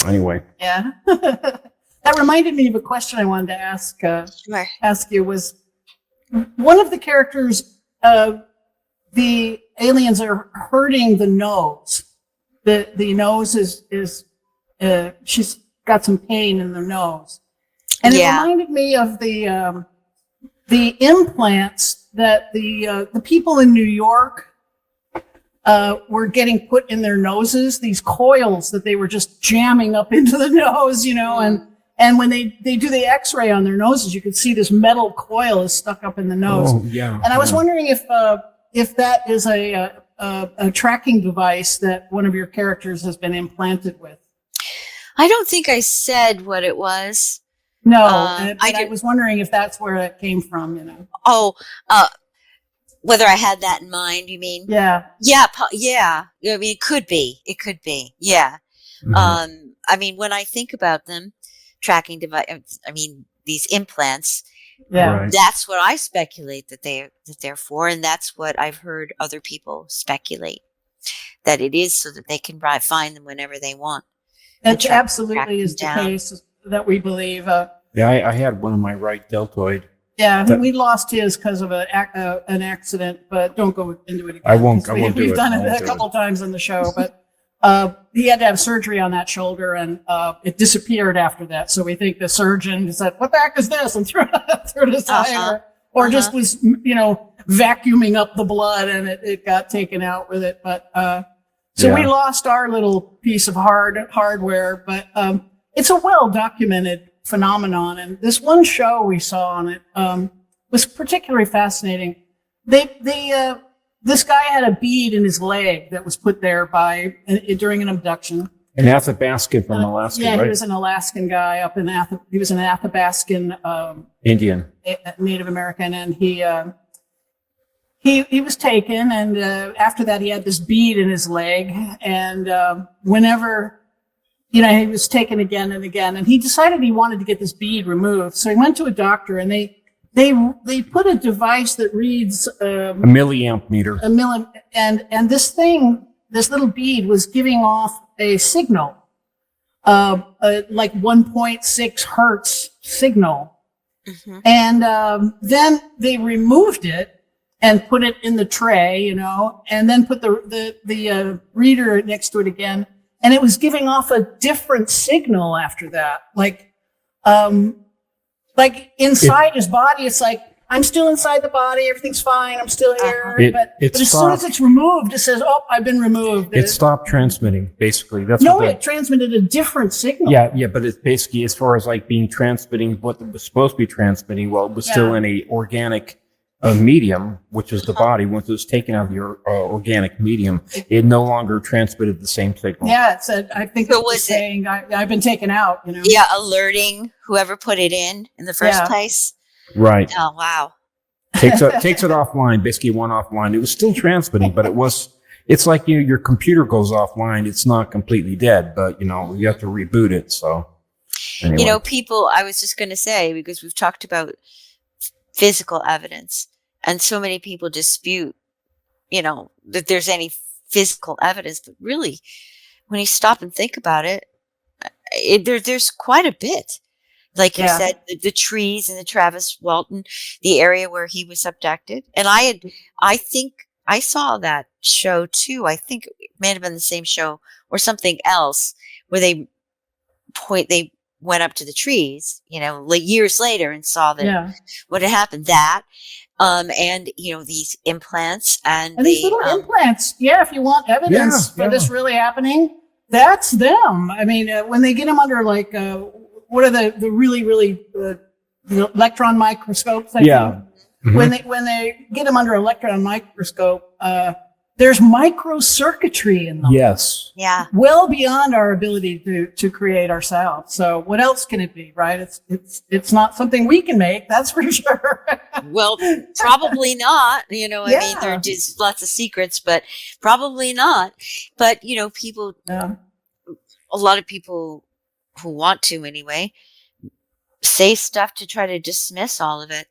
anyway. Yeah. That reminded me of a question I wanted to ask you. Was one of the characters, the aliens are hurting the nose. The nose is she's got some pain in the nose, and it reminded me of the implants that the people in New York were getting put in their noses. These coils that they were just jamming up into the nose, and when they do the X-ray on their noses, you could see this metal coil is stuck up in the nose. Oh, yeah. And I was wondering if that is a tracking device that one of your characters has been implanted with. I don't think I said what it was. No, I was wondering if that's where it came from, Oh, whether I had that in mind, you mean? Yeah. Yeah. I mean, it could be. Yeah. Mm-hmm. When I think about them, tracking device, these implants, that's what I speculate that they're for, and that's what I've heard other people speculate that it is, so that they can find them whenever they want. That absolutely is the case that we believe. I had one of my right deltoid. Yeah, we lost his because of an accident, but don't go into it again. I won't do it. We've done it a couple times on the show, but he had to have surgery on that shoulder, and it disappeared after that. So we think the surgeon said, "What the heck is this?" and threw it aside, or just was, vacuuming up the blood, and it got taken out with it. But we lost our little piece of hardware, but it's a well-documented phenomenon. And this one show we saw on it was particularly fascinating. This guy had a bead in his leg that was put there during an abduction. An Athabascan from Alaska, right? Yeah, he was an Alaskan guy up in he was an Athabascan Indian, Native American, and he was taken, and after that he had this bead in his leg, and whenever he was taken again and again, and he decided he wanted to get this bead removed, so he went to a doctor, and they they put a device that reads A milliamp meter. a milli, and this little bead was giving off a signal, like 1.6 hertz signal. Mm-hmm. And then they removed it and put it in the tray, and then put the reader next to it again, and it was giving off a different signal after that, like inside his body. It's like, I'm still inside the body, everything's fine, I'm still here. But as soon as it's removed, it says, "Oh, I've been removed." It stopped transmitting, basically. It transmitted a different signal. Yeah, but it's basically, as far as like being transmitting what it was supposed to be transmitting, well, it was still in a organic medium, which is the body. Once it was taken out of the organic medium, it no longer transmitted the same signal. Yeah, it said, I think it was saying, I've been taken out, Yeah, alerting whoever put it in the first place. Right. Oh, wow. Takes it offline, basically went offline. It was still transmitting, but it's like, your computer goes offline. It's not completely dead, but, you have to reboot it. So, anyway. People, I was just going to say, because we've talked about physical evidence, and so many people dispute, that there's any physical evidence, but really, when you stop and think about it, there's quite a bit. Like you said, the trees in the Travis Walton, the area where he was abducted. And I think I saw that show too. I think it may have been the same show or something else where they went up to the trees, like years later, and saw that what had happened. And these implants and these little implants. Yeah, if you want evidence for this really happening, that's them. I mean, when they get them under like what are the really, really electron microscopes? I think. Mm-hmm. When they get them under electron microscope, there's microcircuitry in them. Yes. Yeah. Well beyond our ability to create ourselves. So what else can it be, right? It's not something we can make, that's for sure. Well, probably not. I mean, there are just lots of secrets, but probably not. But people, a lot of people who want to anyway, say stuff to try to dismiss all of it.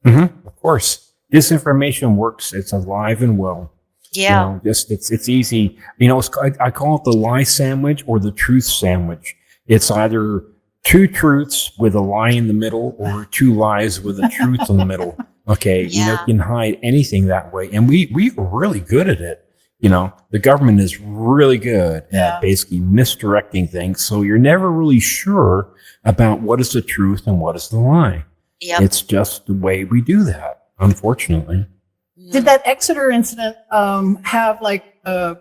Mm-hmm. Of course. Disinformation works. It's alive and well. Yeah. It's easy. I call it the lie sandwich or the truth sandwich. It's either two truths with a lie in the middle or two lies with a truth in the middle. Okay. Yeah. You can hide anything that way. And we're really good at it. The government is really good at basically misdirecting things. So you're never really sure about what is the truth and what is the lie. Yep. It's just the way we do that, unfortunately. Did that Exeter incident have like the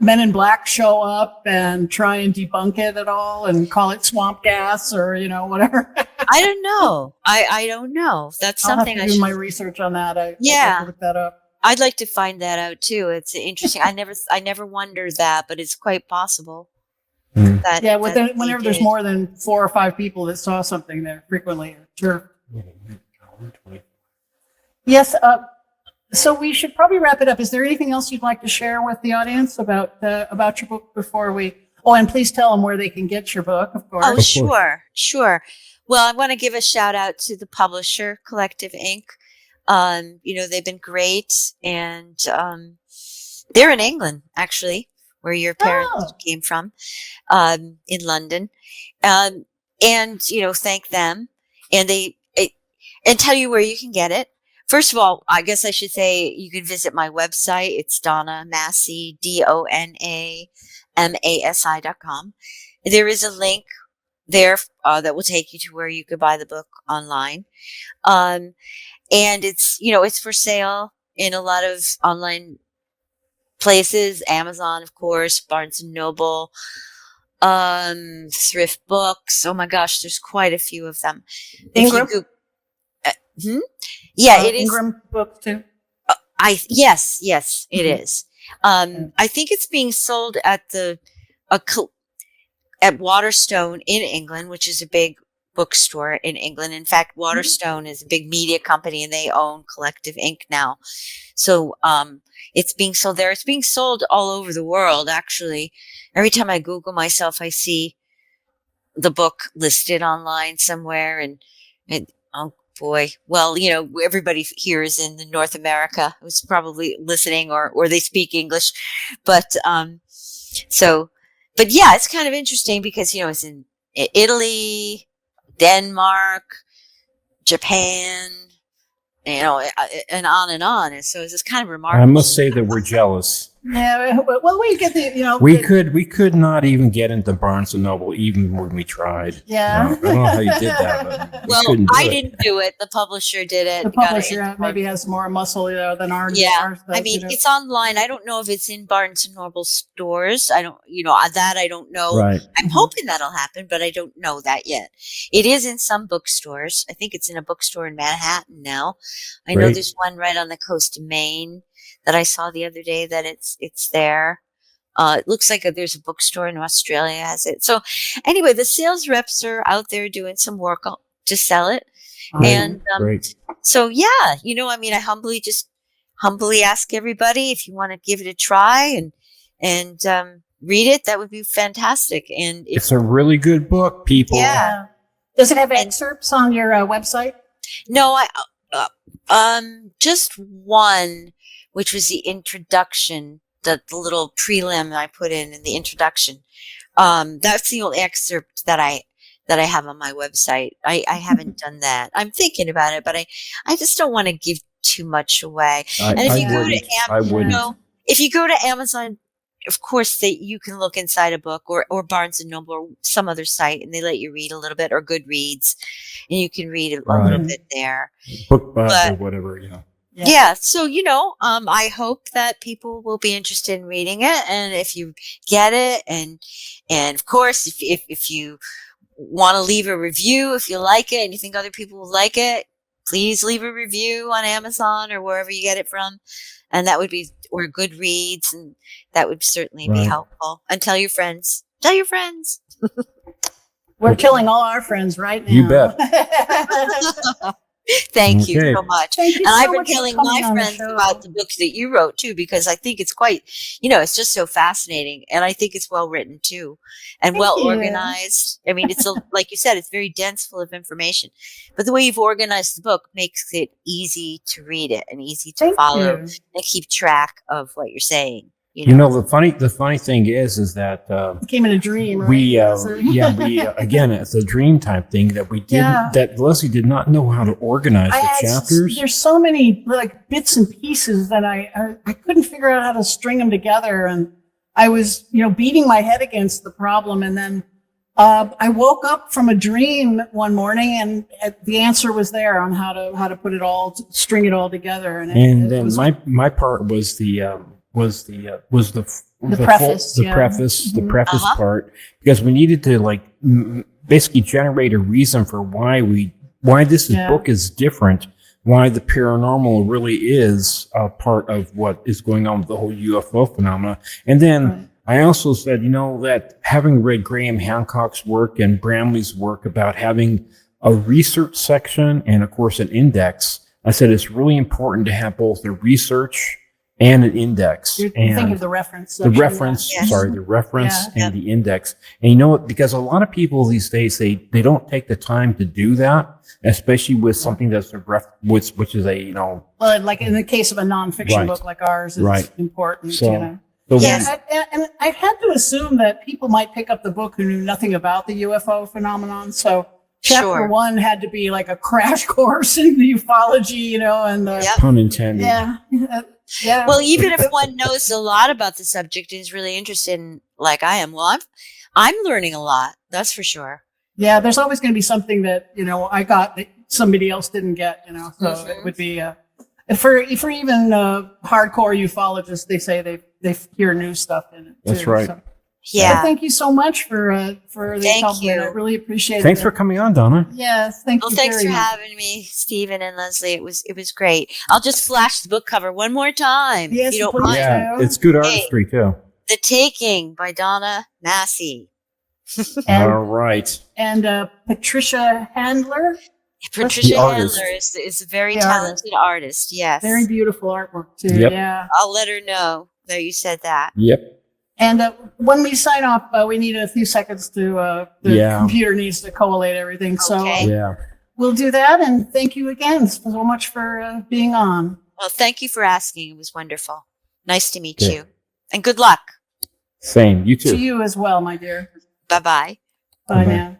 Men in Black show up and try and debunk it at all and call it swamp gas or whatever? I don't know. I don't know. That's something I'll have to do my research on that. I'll have to look that up. I'd like to find that out too. It's interesting. I never wondered that, but it's quite possible. Mm. Whenever there's more than 4 or 5 people that saw something there frequently, sure. Yes. So we should probably wrap it up. Is there anything else you'd like to share with the audience about your book before we? Oh, and please tell them where they can get your book, of course. Oh, sure. Well, I want to give a shout out to the publisher, Collective Inc. They've been great, and they're in England, actually, where your parents came from, in London, and thank them, and tell you where you can get it. First of all, I guess I should say you can visit my website. It's Dona Masi, DONAMASI.com. There is a link there that will take you to where you could buy the book online. And it's for sale in a lot of online places, Amazon, of course, Barnes and Noble, thrift books. Oh my gosh, there's quite a few of them. Ingram? Yeah, it is. Ingram book too. Yes, it is. I think it's being sold at at Waterstone in England, which is a big bookstore in England. In fact, Waterstone is a big media company, and they own Collective Inc. now. So it's being sold there. It's being sold all over the world, actually. Every time I Google myself, I see the book listed online somewhere, and boy. Well, everybody here is in the North America who's probably listening or they speak English. But, but yeah, it's kind of interesting because, it's in Italy, Denmark, Japan, and on and on. And so it's just kind of remarkable. I must say that we're jealous. Yeah, well, we get the, we could not even get into Barnes and Noble even when we tried. Yeah. I don't know how you did that, but well, I didn't do it. The publisher did it. The publisher maybe has more muscle than ours. Yeah. Ours does, I mean, it's online. I don't know if it's in Barnes and Noble stores. I don't, that I don't know. Right. I'm hoping that'll happen, but I don't know that yet. It is in some bookstores. I think it's in a bookstore in Manhattan now. I know there's one right on the coast of Maine that I saw the other day that it's there. It looks like there's a bookstore in Australia has it. So anyway, the sales reps are out there doing some work to sell it. And so, yeah, I humbly ask everybody if you want to give it a try and read it. That would be fantastic. And it's a really good book, people. Yeah. Does it have excerpts on your website? No, just one, which was the introduction, the little prelim I put in the introduction. That's the only excerpt that I have on my website. I haven't done that. I'm thinking about it, but I just don't want to give too much away. And if you go to Amazon, of course you can look inside a book or Barnes and Noble or some other site, and they let you read a little bit, or Goodreads, and you can read a little bit there. BookBuzz or whatever, Yeah. So, I hope that people will be interested in reading it. And if you get it, and of course, if you want to leave a review, if you like it and you think other people will like it, please leave a review on Amazon or wherever you get it from. And that would be, or Goodreads, and that would certainly be helpful. And tell your friends. Tell your friends. We're killing all our friends right now. You bet. Thank you so much. Thank you and so I've been much telling for coming my on the friends show. about the book that you wrote too, because I think it's quite, it's just so fascinating. And I think it's well written too, and well organized. I mean, it's like you said, it's very dense, full of information, but the way you've organized the book makes it easy to read it and easy to follow and keep track of what you're saying. The funny thing is that it came in a dream. Right? We again, it's a dream type thing that we didn't. That Leslie did not know how to organize the chapters. There's so many bits and pieces that I couldn't figure out how to string them together, and I was beating my head against the problem, and then I woke up from a dream one morning, and the answer was there on how to put it all, string it all together. And then my part was the preface part, because we needed to basically generate a reason for why book is different, why the paranormal really is a part of what is going on with the whole UFO phenomena. And then I also said, that having read Graham Hancock's work and Bramley's work about having a research section and of course an index, I said it's really important to have both the research and an index. You're thinking of the reference. The reference and the index. And because a lot of people these days, they don't take the time to do that, especially with something that's which is a, well, like in the case of a nonfiction book like ours, it's important, and I had to assume that people might pick up the book who knew nothing about the UFO phenomenon. So chapter 1 had to be like a crash course in the ufology, and the pun intended. Yeah. Well, even if one knows a lot about the subject and is really interested in, like I am, well, I'm learning a lot. That's for sure. Yeah, there's always going to be something that I got that somebody else didn't get. So it would be for even hardcore ufologists, they say they hear new stuff in it. That's right. So. Yeah. So thank you so much for the compliment. You. I really appreciate it. Thanks for coming on, Donna. Yes, thank you. Thanks for much. having me, Stephen and Leslie. It was great. I'll just flash the book cover one more time. Yes, if you don't mind. Yeah, it's good artistry too. The Taking by Dona Masi. All right. And Patricia Handler. Patricia Handler is a very talented artist. Yes. Very beautiful artwork too. Yep. Yeah. I'll let her know that you said that. Yep. And when we sign off, we need a few seconds to the computer needs to collate everything. So Okay. we'll do that. And thank you again so much for being on. Well, thank you for asking. It was wonderful. Nice to meet Okay. you. And good luck. Same. You too. To you as well, my dear. Bye-bye. Bye Bye-bye. now.